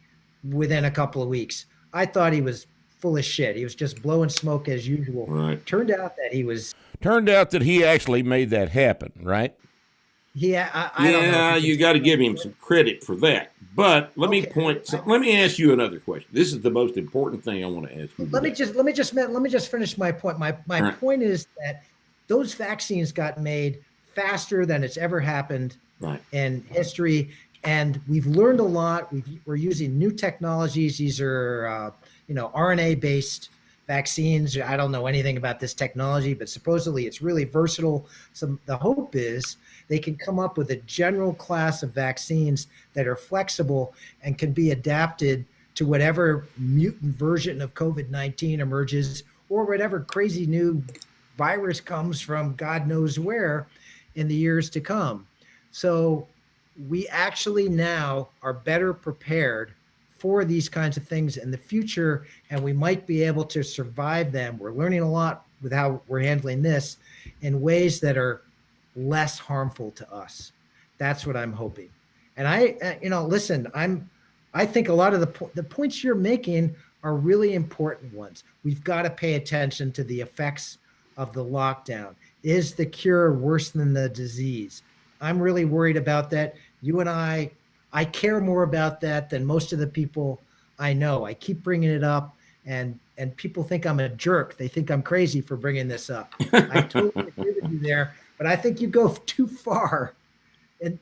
within a couple of weeks, I thought he was full of shit. He was just blowing smoke as usual. Right. Turned out that he actually made that happen, right? Yeah, I don't know. You got to give him some credit for that. But let me ask you another question. This is the most important thing I want to ask you. Let me just finish my point. My point is that those vaccines got made faster than it's ever happened in history, and we've learned a lot. We're using new technologies. These are RNA-based vaccines. I don't know anything about this technology, but supposedly it's really versatile. So the hope is they can come up with a general class of vaccines that are flexible and can be adapted to whatever mutant version of COVID-19 emerges or whatever crazy new virus comes from God knows where in the years to come. So we actually now are better prepared for these kinds of things in the future, and we might be able to survive them. We're learning a lot with how we're handling this in ways that are less harmful to us. That's what I'm hoping. And listen, I think a lot of the points you're making are really important ones. We've got to pay attention to the effects of the lockdown. Is the cure worse than the disease? I'm really worried about that. You and I care more about that than most of the people I know. I keep bringing it up, and people think I'm a jerk. They think I'm crazy for bringing this up. I totally agree with you there, but I think you go too far, and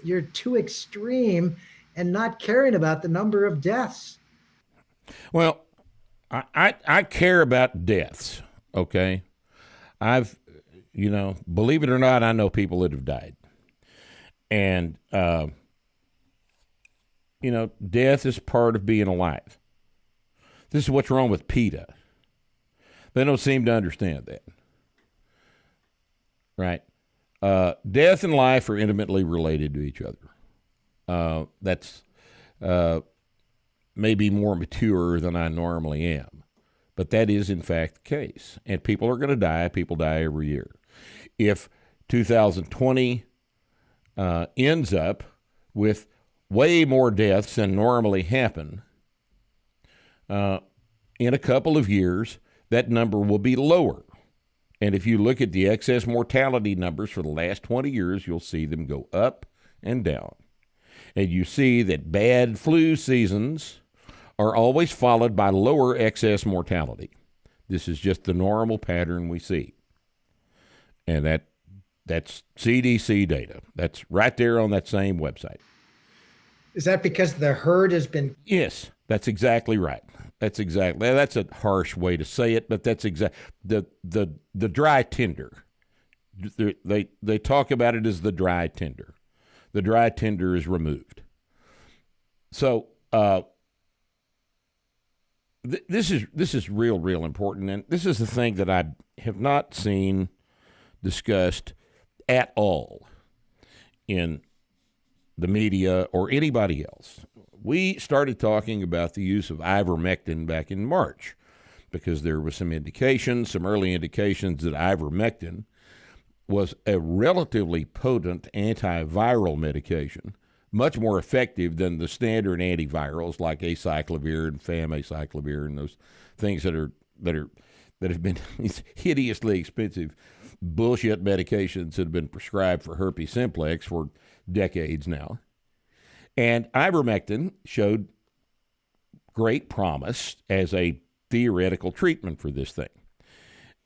you're too extreme and not caring about the number of deaths. Well, I care about deaths. Okay, believe it or not, I know people that have died, and death is part of being alive. This is what's wrong with PETA. They don't seem to understand that. Right? Death and life are intimately related to each other. That's maybe more mature than I normally am. But that is, in fact, the case. And people are going to die. People die every year. If 2020 ends up with way more deaths than normally happen, in a couple of years, that number will be lower. And if you look at the excess mortality numbers for the last 20 years, you'll see them go up and down. And you see that bad flu seasons are always followed by lower excess mortality. This is just the normal pattern we see. And that's CDC data. That's right there on that same website. Is that because the herd has been... Yes, that's exactly right. That's a harsh way to say it, but that's the dry tinder. They talk about it as the dry tinder. The dry tinder is removed. So this is real important, and this is the thing that I have not seen discussed at all in the media or anybody else. We started talking about the use of ivermectin back in March because there was some early indications that ivermectin was a relatively potent antiviral medication, much more effective than the standard antivirals like acyclovir and famacyclovir and those things that have been these hideously expensive bullshit medications that have been prescribed for herpes simplex for decades now. And ivermectin showed great promise as a theoretical treatment for this thing.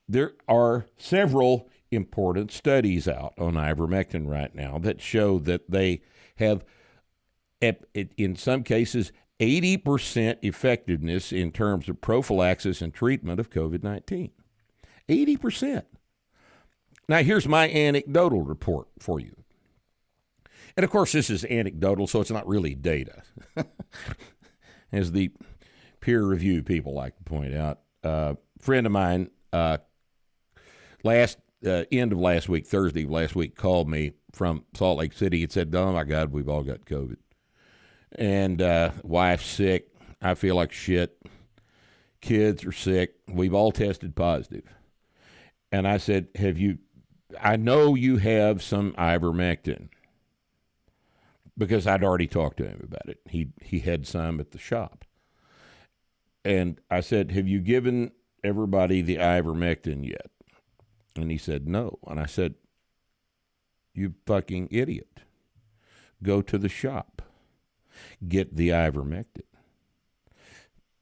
There are several important studies out on ivermectin right now that show that they have, in some cases, 80% effectiveness in terms of prophylaxis and treatment of COVID-19. 80%. Now, here's my anecdotal report for you. And, of course, this is anecdotal, so it's not really data. As the peer review people like to point out, a friend of mine end of last week, Thursday of last week, called me from Salt Lake City and said, oh, my God, we've all got COVID. And wife's sick. I feel like shit. Kids are sick. We've all tested positive. And I said, I know you have some ivermectin. Because I'd already talked to him about it. He had some at the shop. And I said, have you given everybody the ivermectin yet? And he said, no. And I said, you fucking idiot. Go to the shop. Get the ivermectin.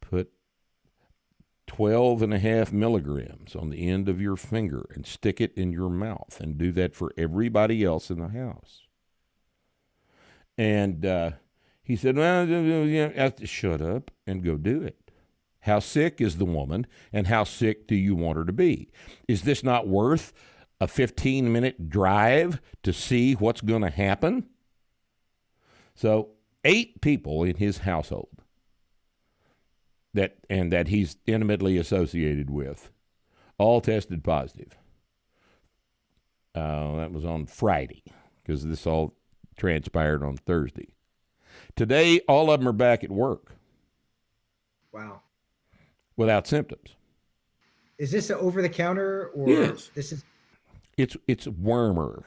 Put 12.5 milligrams on the end of your finger and stick it in your mouth. And do that for everybody else in the house. And he said, well, you have to shut up and go do it. How sick is the woman, and how sick do you want her to be? Is this not worth a 15-minute drive to see what's going to happen? So 8 people in his household that he's intimately associated with all tested positive. That was on Friday because this all transpired on Thursday. Today, all of them are back at work. Wow. Without symptoms. Is this an over-the-counter or yes. This is? It's wormer.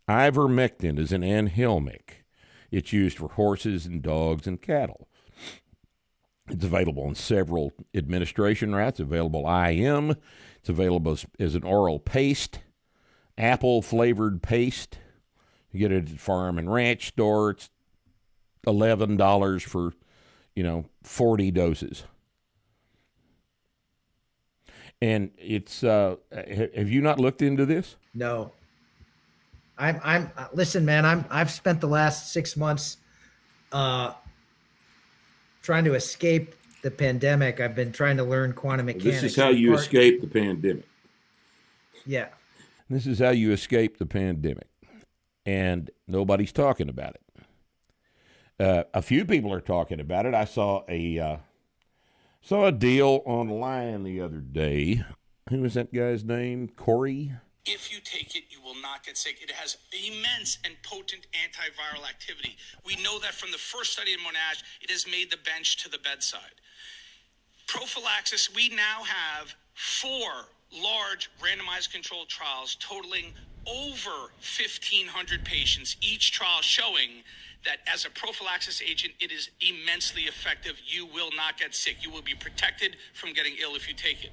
Ivermectin is an anhelmic. It's used for horses and dogs and cattle. It's available in several administration routes. Available IM. It's available as an oral paste, apple-flavored paste. You get it at the farm and ranch store. It's $11 for, 40 doses. And it's, have you not looked into this? No. Listen, man, I've spent the last 6 months trying to escape the pandemic. I've been trying to learn quantum mechanics. This is how you escape the pandemic. Yeah. This is how you escape the pandemic. And nobody's talking about it. A few people are talking about it. I saw a deal online the other day who was that guy's name? Corey? If you take it, you will not get sick. It has immense and potent antiviral activity. We know that from the first study in Monash, it has made the bench to the bedside. Prophylaxis, we now have 4 large randomized controlled trials totaling over 1,500 patients, each trial showing that as a prophylaxis agent, it is immensely effective. You will not get sick. You will be protected from getting ill if you take it.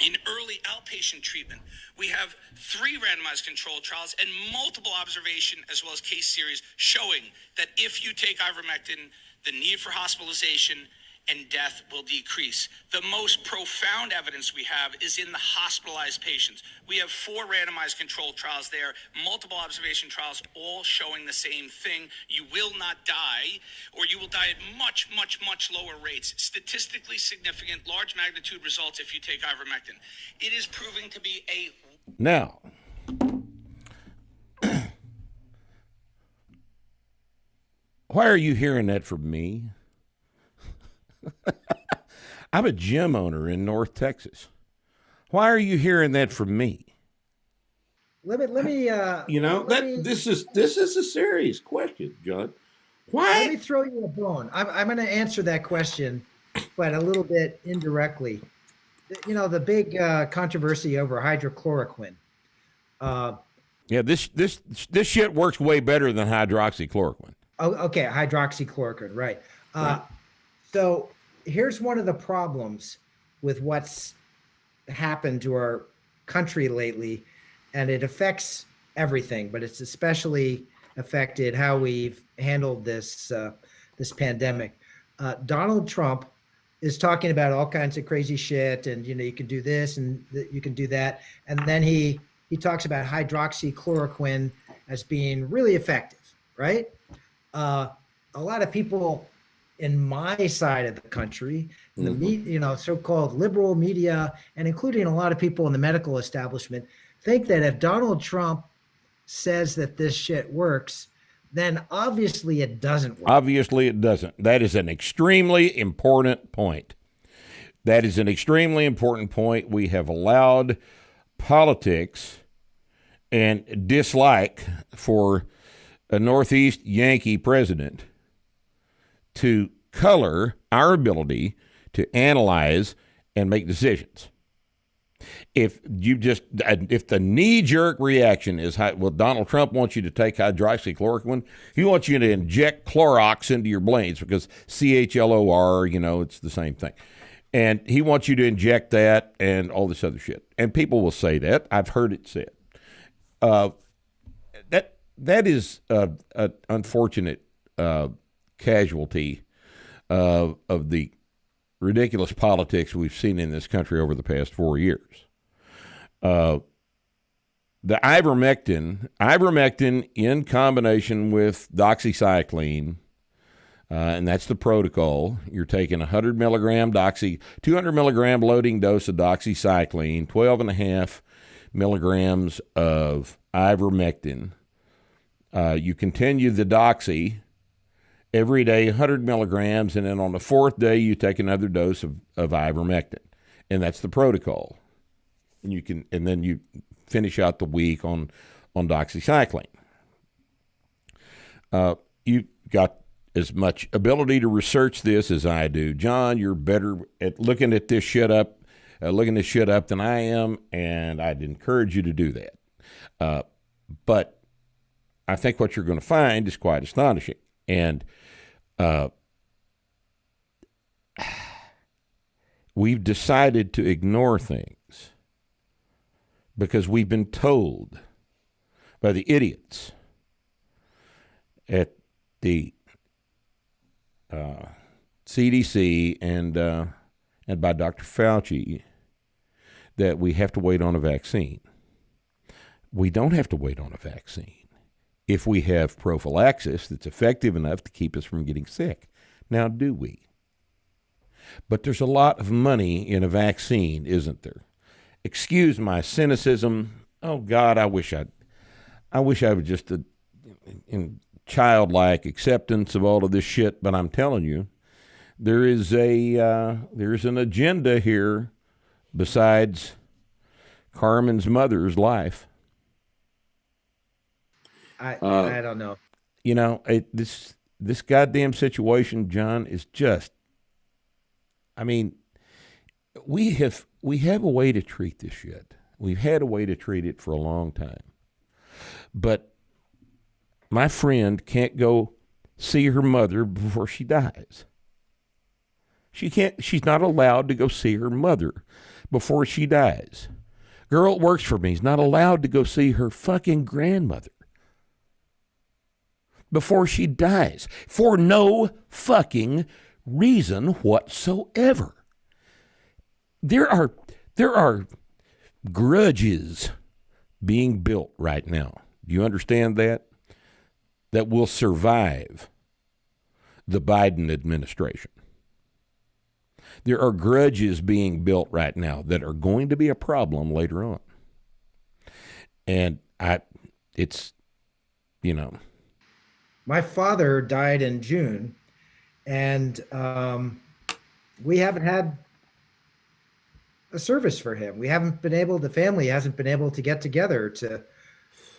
In early outpatient treatment, we have 3 randomized controlled trials and multiple observation as well as case series showing that if you take ivermectin, the need for hospitalization and death will decrease. The most profound evidence we have is in the hospitalized patients. We have 4 randomized controlled trials there, multiple observation trials, all showing the same thing. You will not die, or you will die at much, much, much lower rates. Statistically significant, large magnitude results if you take ivermectin. It is proving to be a... Now, why are you hearing that from me? I'm a gym owner in North Texas. Why are you hearing that from me? Let me this is a serious question, John. Why? Let me throw you a bone. I'm going to answer that question, but a little bit indirectly. The big controversy over hydrochloroquine. Yeah, this shit works way better than hydroxychloroquine. Oh, okay, hydroxychloroquine, right. So here's one of the problems with what's happened to our country lately, and it affects everything, but it's especially affected how we've handled this pandemic. Donald Trump is talking about all kinds of crazy shit, and you can do this and you can do that, and then he talks about hydroxychloroquine as being really effective, right? A lot of people in my side of the country, the so-called liberal media, and including a lot of people in the medical establishment, think that if Donald Trump says that this shit works, then obviously it doesn't work. Obviously it doesn't. That is an extremely important point. That is an extremely important point. We have allowed politics and dislike for a Northeast Yankee president to color our ability to analyze and make decisions. If the knee-jerk reaction is, Donald Trump wants you to take hydroxychloroquine, he wants you to inject Clorox into your brains because CHLOR, it's the same thing. And he wants you to inject that and all this other shit. And people will say that. I've heard it said. That is an unfortunate casualty of the ridiculous politics we've seen in this country over the past 4 years. The ivermectin in combination with doxycycline, and that's the protocol. You're taking 100 milligram 200 milligram loading dose of doxycycline, 12.5 milligrams of ivermectin. You continue the doxy every day, 100 milligrams, and then on the 4th day, you take another dose of ivermectin, and that's the protocol. And then you finish out the week on doxycycline. You got as much ability to research this as I do, John. You're better at looking this shit up than I am, and I'd encourage you to do that. But I think what you're going to find is quite astonishing. And we've decided to ignore things because we've been told by the idiots at the CDC and by Dr. Fauci that we have to wait on a vaccine. We don't have to wait on a vaccine if we have prophylaxis that's effective enough to keep us from getting sick. Now, do we? But there's a lot of money in a vaccine, isn't there? Excuse my cynicism. Oh, God, I wish I was just in childlike acceptance of all of this shit, but I'm telling you, there is an agenda here besides Carmen's mother's life. I don't know. You know, this goddamn situation, John, is just. I mean, we have a way to treat this shit. We've had a way to treat it for a long time. But my friend can't go see her mother before she dies. She's not allowed to go see her mother before she dies. Girl that works for me is not allowed to go see her fucking grandmother before she dies for no fucking reason whatsoever. There are grudges being built right now. Do you understand that? That will survive the Biden administration. There are grudges being built right now that are going to be a problem later on. And it's, you know. My father died in June, and we haven't had a service for him. The family hasn't been able to get together to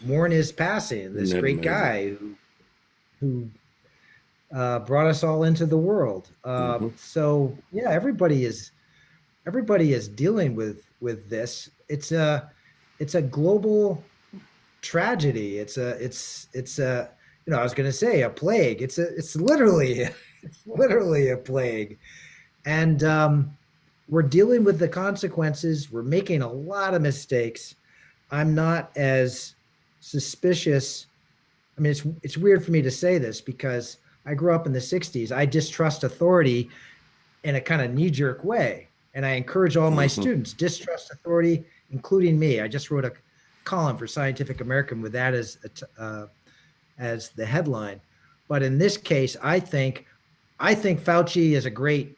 mourn his passing. This great guy who brought us all into the world. So yeah, everybody is dealing with this. It's a global tragedy. It's a I was going to say a plague. It's literally a plague, and we're dealing with the consequences. We're making a lot of mistakes. I'm not as suspicious. I mean, it's weird for me to say this because I grew up in the 60s. I distrust authority in a kind of knee-jerk way. And I encourage all my students, distrust authority, including me. I just wrote a column for Scientific American with that as the headline. But in this case, I think Fauci is a great,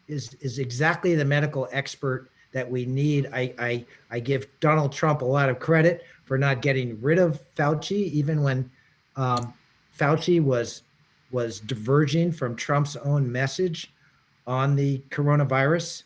is exactly the medical expert that we need. I give Donald Trump a lot of credit for not getting rid of Fauci, even when Fauci was diverging from Trump's own message on the coronavirus.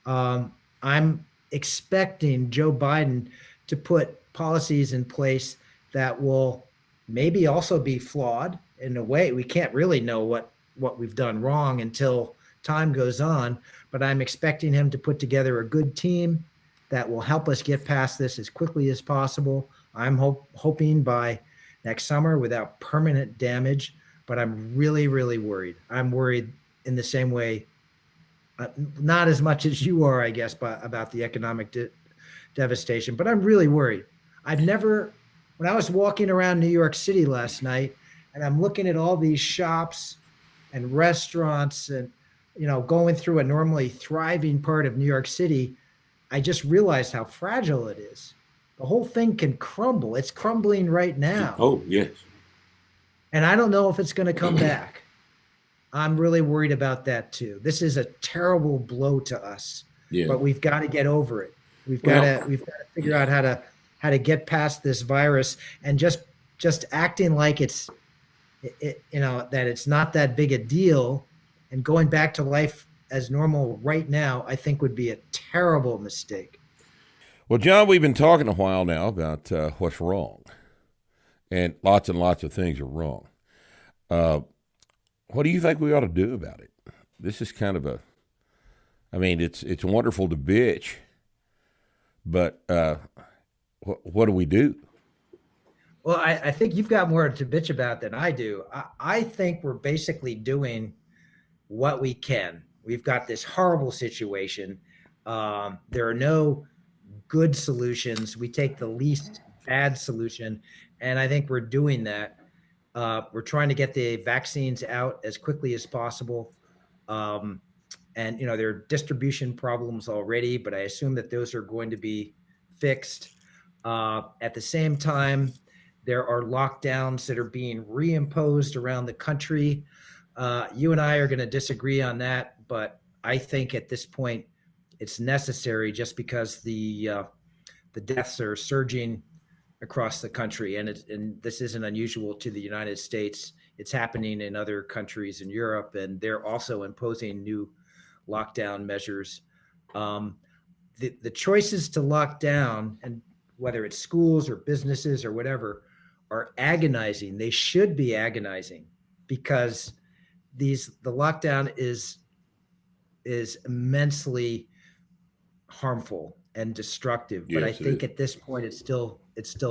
I'm expecting Joe Biden to put policies in place that will maybe also be flawed in a way. We can't really know what we've done wrong until time goes on, but I'm expecting him to put together a good team that will help us get past this as quickly as possible. I'm hoping by next summer without permanent damage, but I'm really, really worried. I'm worried in the same way, not as much as you are, I guess, about the economic devastation, but I'm really worried. When I was walking around New York City last night and I'm looking at all these shops and restaurants and, going through a normally thriving part of New York City, I just realized how fragile it is. The whole thing can crumble. It's crumbling right now. Oh, yes. And I don't know if it's going to come back. I'm really worried about that too. This is a terrible blow to us, but we've got to get over it. We've got to figure out how to get past this virus, and just acting like that it's not that big a deal and going back to life as normal right now, I think would be a terrible mistake. Well, John, we've been talking a while now about what's wrong, and lots of things are wrong. What do you think we ought to do about it? This is kind of it's wonderful to bitch, but what do we do? Well, I think you've got more to bitch about than I do. I think we're basically doing what we can. We've got this horrible situation. There are no good solutions. We take the least bad solution, and I think we're doing that. We're trying to get the vaccines out as quickly as possible. And, there are distribution problems already, but I assume that those are going to be fixed. At the same time, there are lockdowns that are being reimposed around the country. You and I are going to disagree on that, but I think at this point it's necessary just because the deaths are surging across the country, and this isn't unusual to the United States. It's happening in other countries in Europe, and they're also imposing new lockdown measures. The choices to lock down, and whether it's schools or businesses or whatever, are agonizing. They should be agonizing, because the lockdown is immensely harmful and destructive. But I think at this point it's still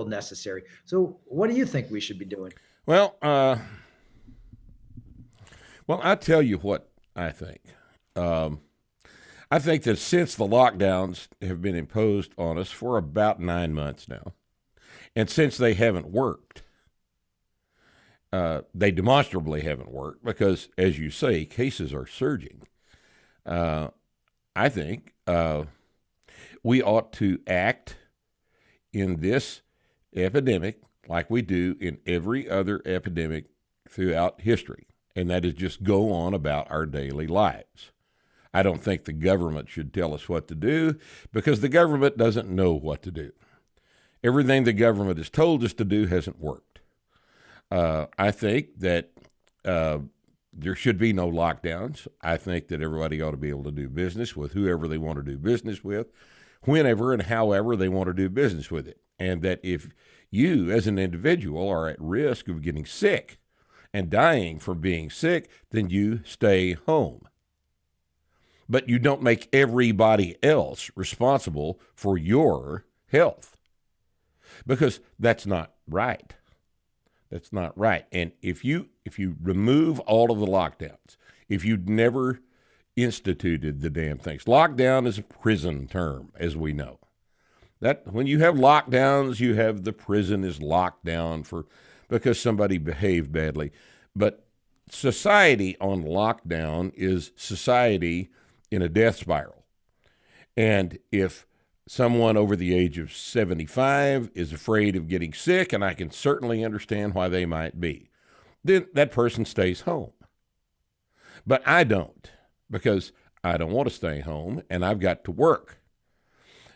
necessary. So what do you think we should be doing? Well, I tell you what I think. I think that since the lockdowns have been imposed on us for about 9 months now, and since they haven't worked, they demonstrably haven't worked because, as you say, cases are surging. I think we ought to act in this epidemic like we do in every other epidemic throughout history, and that is just go on about our daily lives. I don't think the government should tell us what to do, because the government doesn't know what to do. Everything the government has told us to do hasn't worked. I think that there should be no lockdowns. I think that everybody ought to be able to do business with whoever they want to do business with, whenever and however they want to do business with it. And that if you as an individual are at risk of getting sick and dying from being sick, then you stay home. But you don't make everybody else responsible for your health, because that's not right. That's not right. And if you remove all of the lockdowns, if you'd never instituted the damn things, lockdown is a prison term, as we know. That when you have lockdowns, you have the prison is locked down because somebody behaved badly. But society on lockdown is society in a death spiral. And if someone over the age of 75 is afraid of getting sick, and I can certainly understand why they might be, then that person stays home. But I don't, because I don't want to stay home and I've got to work.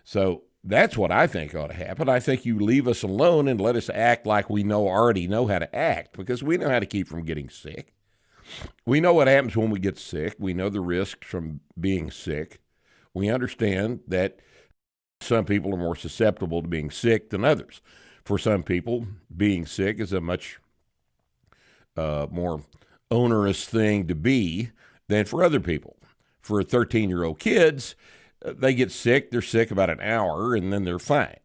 So that's what I think ought to happen. I think you leave us alone and let us act like we already know how to act, because we know how to keep from getting sick. We know what happens when we get sick. We know the risks from being sick. We understand that some people are more susceptible to being sick than others. For some people, being sick is a much more onerous thing to be than for other people. For 13-year-old kids, they get sick, they're sick about an hour, and then they're fine.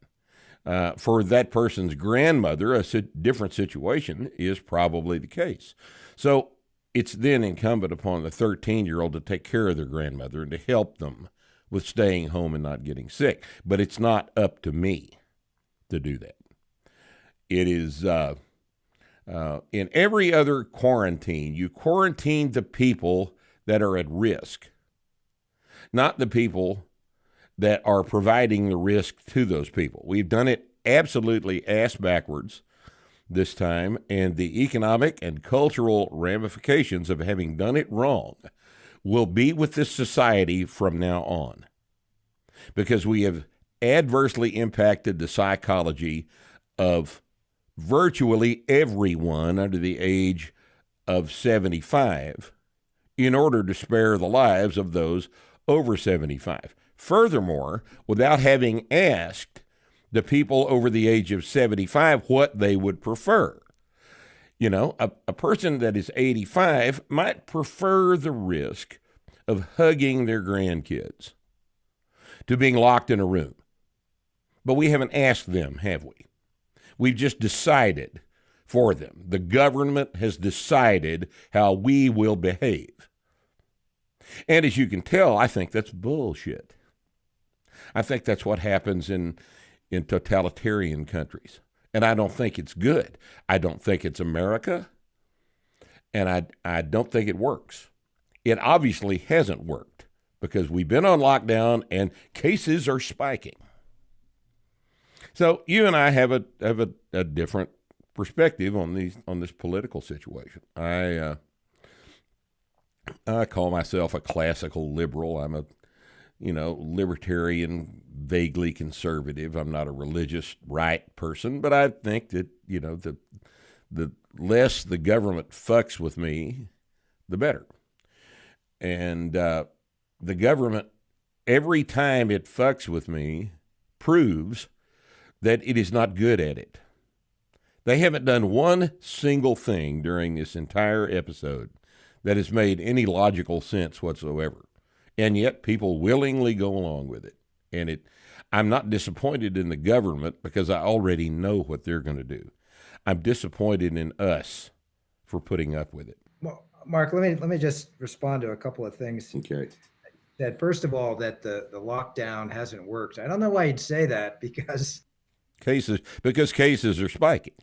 For that person's grandmother, a different situation is probably the case. So it's then incumbent upon the 13-year-old to take care of their grandmother and to help them with staying home and not getting sick. But it's not up to me to do that. It is, in every other quarantine, you quarantine the people that are at risk, not the people that are providing the risk to those people. We've done it absolutely ass backwards this time, and the economic and cultural ramifications of having done it wrong will be with this society from now on, because we have adversely impacted the psychology of virtually everyone under the age of 75 in order to spare the lives of those over 75. Furthermore, without having asked the people over the age of 75 what they would prefer. You know, a person that is 85 might prefer the risk of hugging their grandkids to being locked in a room. But we haven't asked them, have we? We've just decided for them. The government has decided how we will behave. And as you can tell, I think that's bullshit. I think that's what happens in totalitarian countries. And I don't think it's good. I don't think it's America. And I don't think it works. It obviously hasn't worked because we've been on lockdown and cases are spiking. So you and I have a different perspective on this political situation. I call myself a classical liberal. I'm a libertarian, vaguely conservative. I'm not a religious right person, but I think that, the less the government fucks with me, the better. And the government every time it fucks with me, proves that it is not good at it. They haven't done one single thing during this entire episode that has made any logical sense whatsoever. And yet people willingly go along with it. And I'm not disappointed in the government because I already know what they're going to do. I'm disappointed in us for putting up with it. Well, Mark, let me just respond to a couple of things. Okay. That first of all, that the lockdown hasn't worked. I don't know why you'd say that because cases are spiking.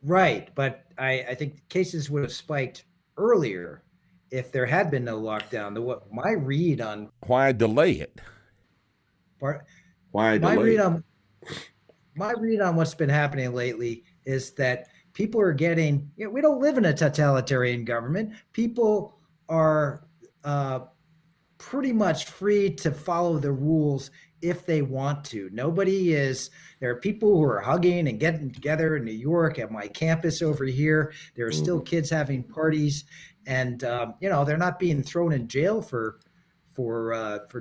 Right, but I think cases would have spiked earlier if there had been no lockdown. My read on why delay it? Why delay? My read on what's been happening lately is that people are getting. We don't live in a totalitarian government. People are pretty much free to follow the rules if they want to. There are people who are hugging and getting together in New York at my campus over here. There are still kids having parties, and they're not being thrown in jail for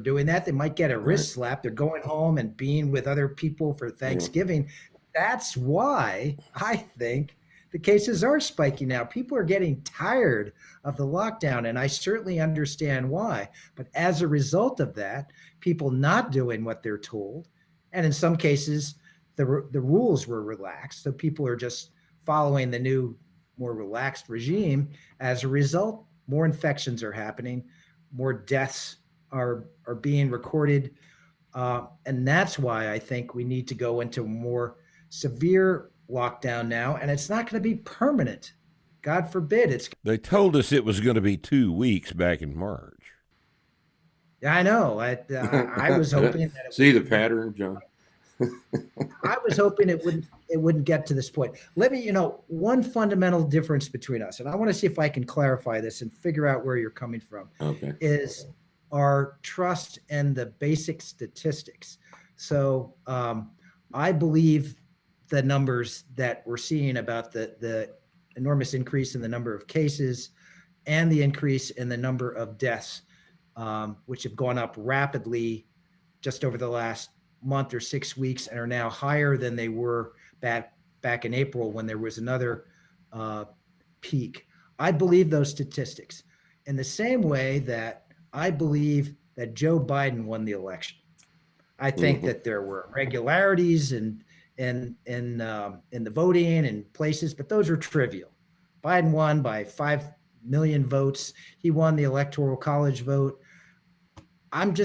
doing that. They might get a wrist slap. They're going home and being with other people for Thanksgiving. That's why I think the cases are spiking now. People are getting tired of the lockdown, and I certainly understand why. But as a result of that, people not doing what they're told, and in some cases, the rules were relaxed, so people are just following the new, more relaxed regime. As a result, more infections are happening, more deaths are being recorded, and that's why I think we need to go into more severe lockdown now, and it's not going to be permanent. God forbid. They told us it was going to be 2 weeks back in March. Yeah, I know. I was hoping that see the pattern, John. I was hoping it wouldn't get to this point. Let me, one fundamental difference between us, and I want to see if I can clarify this and figure out where you're coming from. Okay. Is our trust in the basic statistics. So I believe the numbers that we're seeing about the enormous increase in the number of cases and the increase in the number of deaths, which have gone up rapidly just over the last month or 6 weeks and are now higher than they were back in April when there was another peak. I believe those statistics in the same way that I believe that Joe Biden won the election. I think that there were irregularities in the voting and places, but those are trivial. Biden won by 5 million votes. He won the Electoral College vote. I'm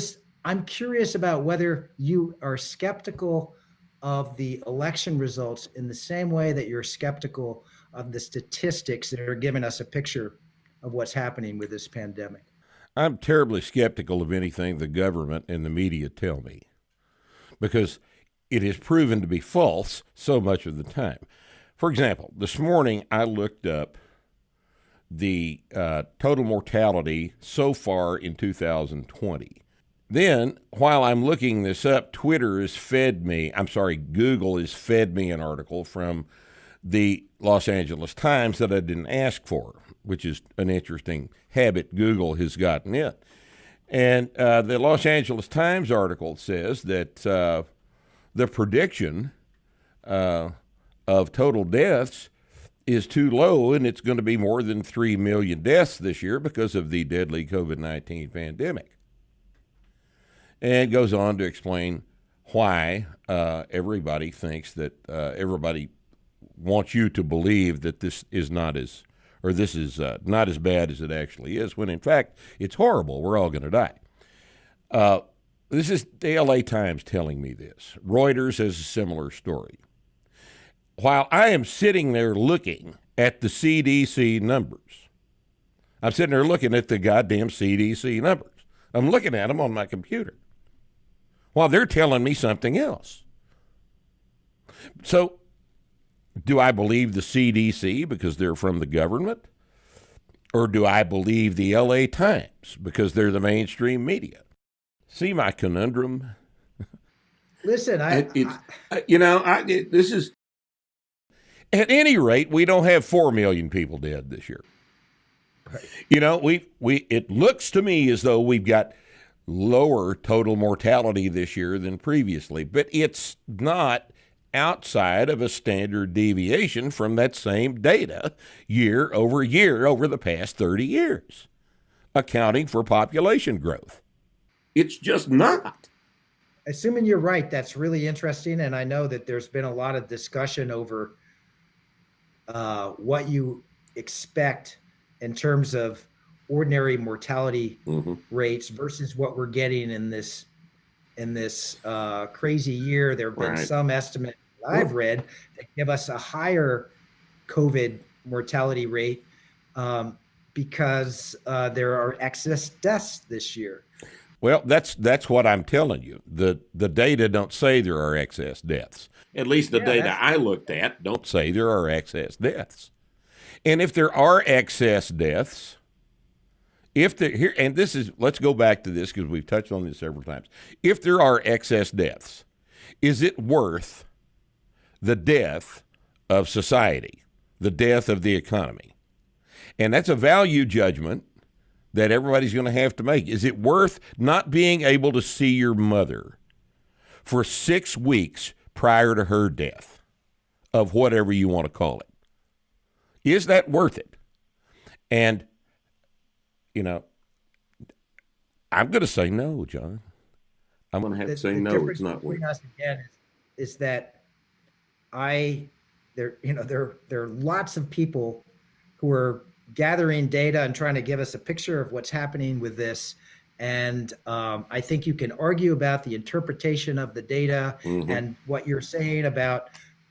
curious about whether you are skeptical of the election results in the same way that you're skeptical of the statistics that are giving us a picture of what's happening with this pandemic. I'm terribly skeptical of anything the government and the media tell me, because it is proven to be false so much of the time. For example, this morning I looked up the total mortality so far in 2020. Then, while I'm looking this up, Google has fed me an article from the Los Angeles Times that I didn't ask for, which is an interesting habit Google has gotten in. And the Los Angeles Times article says that the prediction of total deaths is too low, and it's going to be more than 3 million deaths this year because of the deadly COVID-19 pandemic. And it goes on to explain why everybody thinks that everybody wants you to believe that this is not as bad as it actually is, when in fact it's horrible. We're all going to die. This is the LA Times telling me this. Reuters has a similar story. While I am sitting there looking at the CDC numbers, I'm sitting there looking at the goddamn CDC numbers. I'm looking at them on my computer while they're telling me something else. So, do I believe the CDC because they're from the government? Or do I believe the LA Times because they're the mainstream media? See my conundrum? Listen, this is... At any rate, we don't have 4 million people dead this year. Right. It looks to me as though we've got lower total mortality this year than previously, but it's not outside of a standard deviation from that same data year over the past 30 years, accounting for population growth. It's just not. Assuming you're right, that's really interesting. And I know that there's been a lot of discussion over what you expect in terms of ordinary mortality rates versus what we're getting in this crazy year. There have been some estimates I've read that give us a higher COVID mortality rate because there are excess deaths this year. Well, that's what I'm telling you. The data don't say there are excess deaths. At least the data I looked at don't say there are excess deaths. And if there are excess deaths, let's go back to this because we've touched on this several times. If there are excess deaths, is it worth the death of society, the death of the economy? And that's a value judgment that everybody's going to have to make. Is it worth not being able to see your mother for 6 weeks prior to her death, of whatever you want to call it? Is that worth it? And, I'm going to say no, John. I'm going to have to say no, it's not worth it. Us again is that there are lots of people who are gathering data and trying to give us a picture of what's happening with this. And I think you can argue about the interpretation of the data and what you're saying about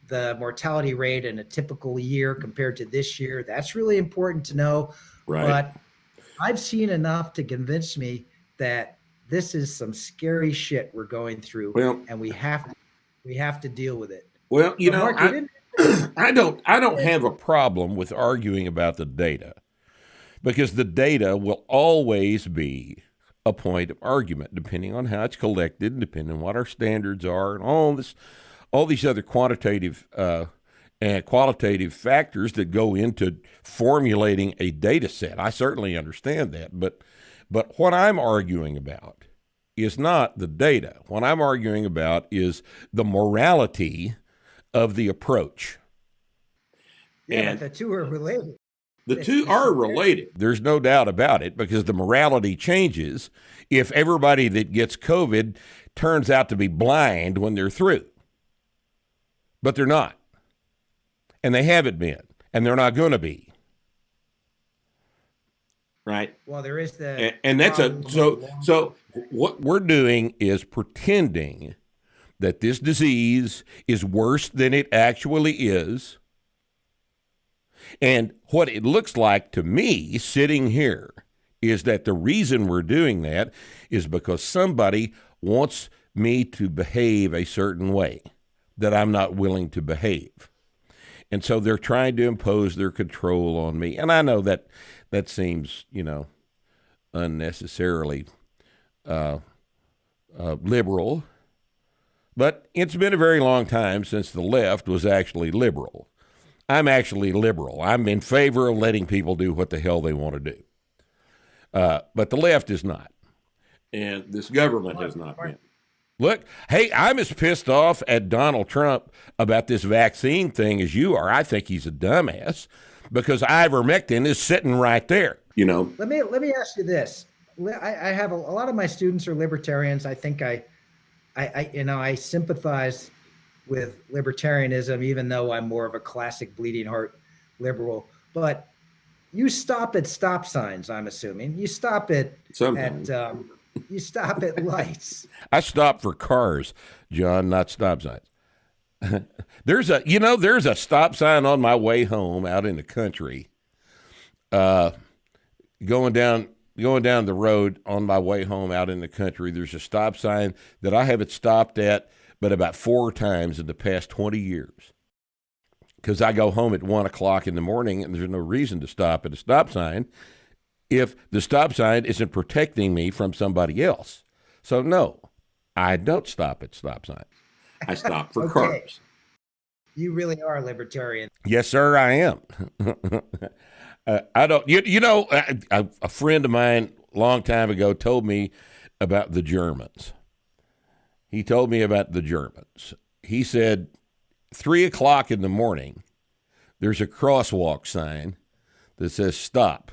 the mortality rate in a typical year compared to this year. That's really important to know. Right. But I've seen enough to convince me that this is some scary shit we're going through, and we have to deal with it. Well, Mark, I don't have a problem with arguing about the data, because the data will always be a point of argument, depending on how it's collected, depending on what our standards are, and all these other quantitative and qualitative factors that go into formulating a data set. I certainly understand that, but what I'm arguing about is not the data. What I'm arguing about is the morality of the approach. Yeah, but the two are related. The two are related. There's no doubt about it, because the morality changes if everybody that gets COVID turns out to be blind when they're through. But they're not. And they haven't been. And they're not going to be. Right. Well, there is the... And that's so what we're doing is pretending that this disease is worse than it actually is. And what it looks like to me sitting here is that the reason we're doing that is because somebody wants me to behave a certain way that I'm not willing to behave. And so they're trying to impose their control on me. And I know that seems, unnecessarily liberal, but it's been a very long time since the left was actually liberal. I'm actually liberal. I'm in favor of letting people do what the hell they want to do. But the left is not. And this government has not been. Look, hey, I'm as pissed off at Donald Trump about this vaccine thing as you are. I think he's a dumbass because Ivermectin is sitting right there. Let me ask you this. I have a lot of my students are libertarians. I think I sympathize with libertarianism, even though I'm more of a classic bleeding heart liberal. But you stop at stop signs, I'm assuming. You stop at you stop at lights. I stop for cars, John, not stop signs. There's a stop sign on my way home out in the country. Going down the road on my way home out in the country, there's a stop sign that I haven't stopped at but about 4 times in the past 20 years. Because I go home at 1 o'clock in the morning and there's no reason to stop at a stop sign if the stop sign isn't protecting me from somebody else. So no, I don't stop at stop signs. I stop for cars. You really are a libertarian. Yes, sir, I am. I don't, a friend of mine a long time ago told me about the Germans. He told me about the Germans. He said, 3 o'clock in the morning, there's a crosswalk sign that says stop,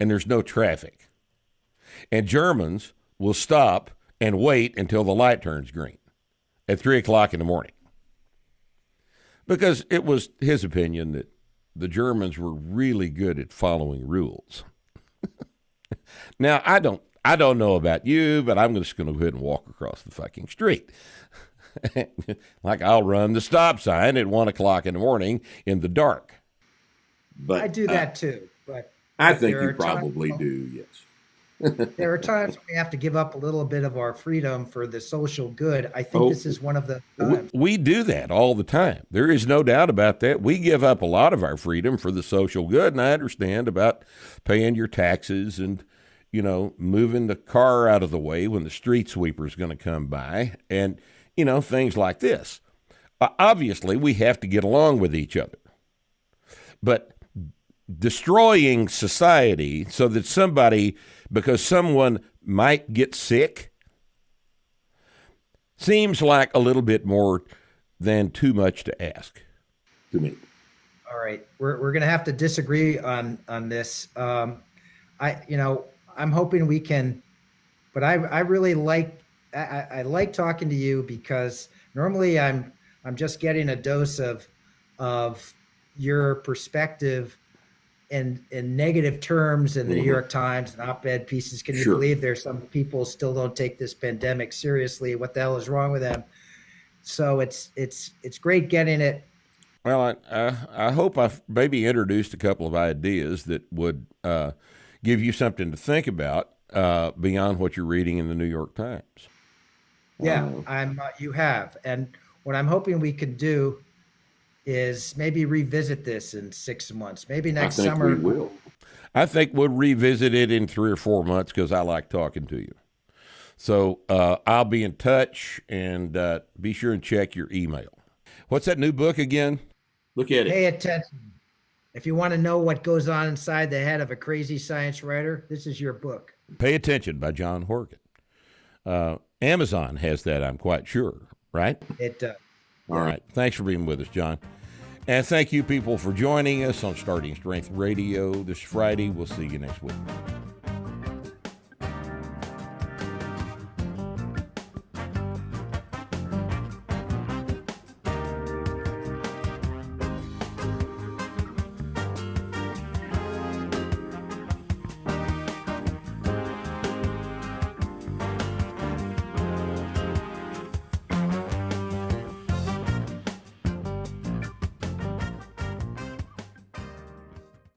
and there's no traffic. And Germans will stop and wait until the light turns green at 3 o'clock in the morning. Because it was his opinion that the Germans were really good at following rules. Now, I don't know about you, but I'm just going to go ahead and walk across the fucking street. Like I'll run the stop sign at 1 o'clock in the morning in the dark. But I do that too. But I think you probably do, yes. There are times when we have to give up a little bit of our freedom for the social good. I think this is one of the times. We do that all the time. There is no doubt about that. We give up a lot of our freedom for the social good, and I understand about paying your taxes and, you know, moving the car out of the way when the street sweeper is going to come by and, you know, things like this. Obviously, we have to get along with each other. But destroying society so that somebody, because someone might get sick, seems like a little bit more than too much to ask. To me. All right, we're going to have to disagree on this. I'm hoping we can, but I really like I like talking to you because normally I'm just getting a dose of your perspective in negative terms in the New York Times and op-ed pieces. Can you believe there's some people still don't take this pandemic seriously? What the hell is wrong with them? So it's great getting it. Well, I hope I've maybe introduced a couple of ideas that would give you something to think about beyond what you're reading in the New York Times. Yeah, you have. And what I'm hoping we can do is maybe revisit this in 6 months, maybe next summer. We will. I think we'll revisit it in 3 or 4 months because I like talking to you. So I'll be in touch, and be sure and check your email. What's that new book again? Look at it. Pay attention. If you want to know what goes on inside the head of a crazy science writer, this is your book. Pay Attention by John Horgan. Amazon has that, I'm quite sure, right? It does. All right. Thanks for being with us, John. And thank you, people, for joining us on Starting Strength Radio this Friday. We'll see you next week.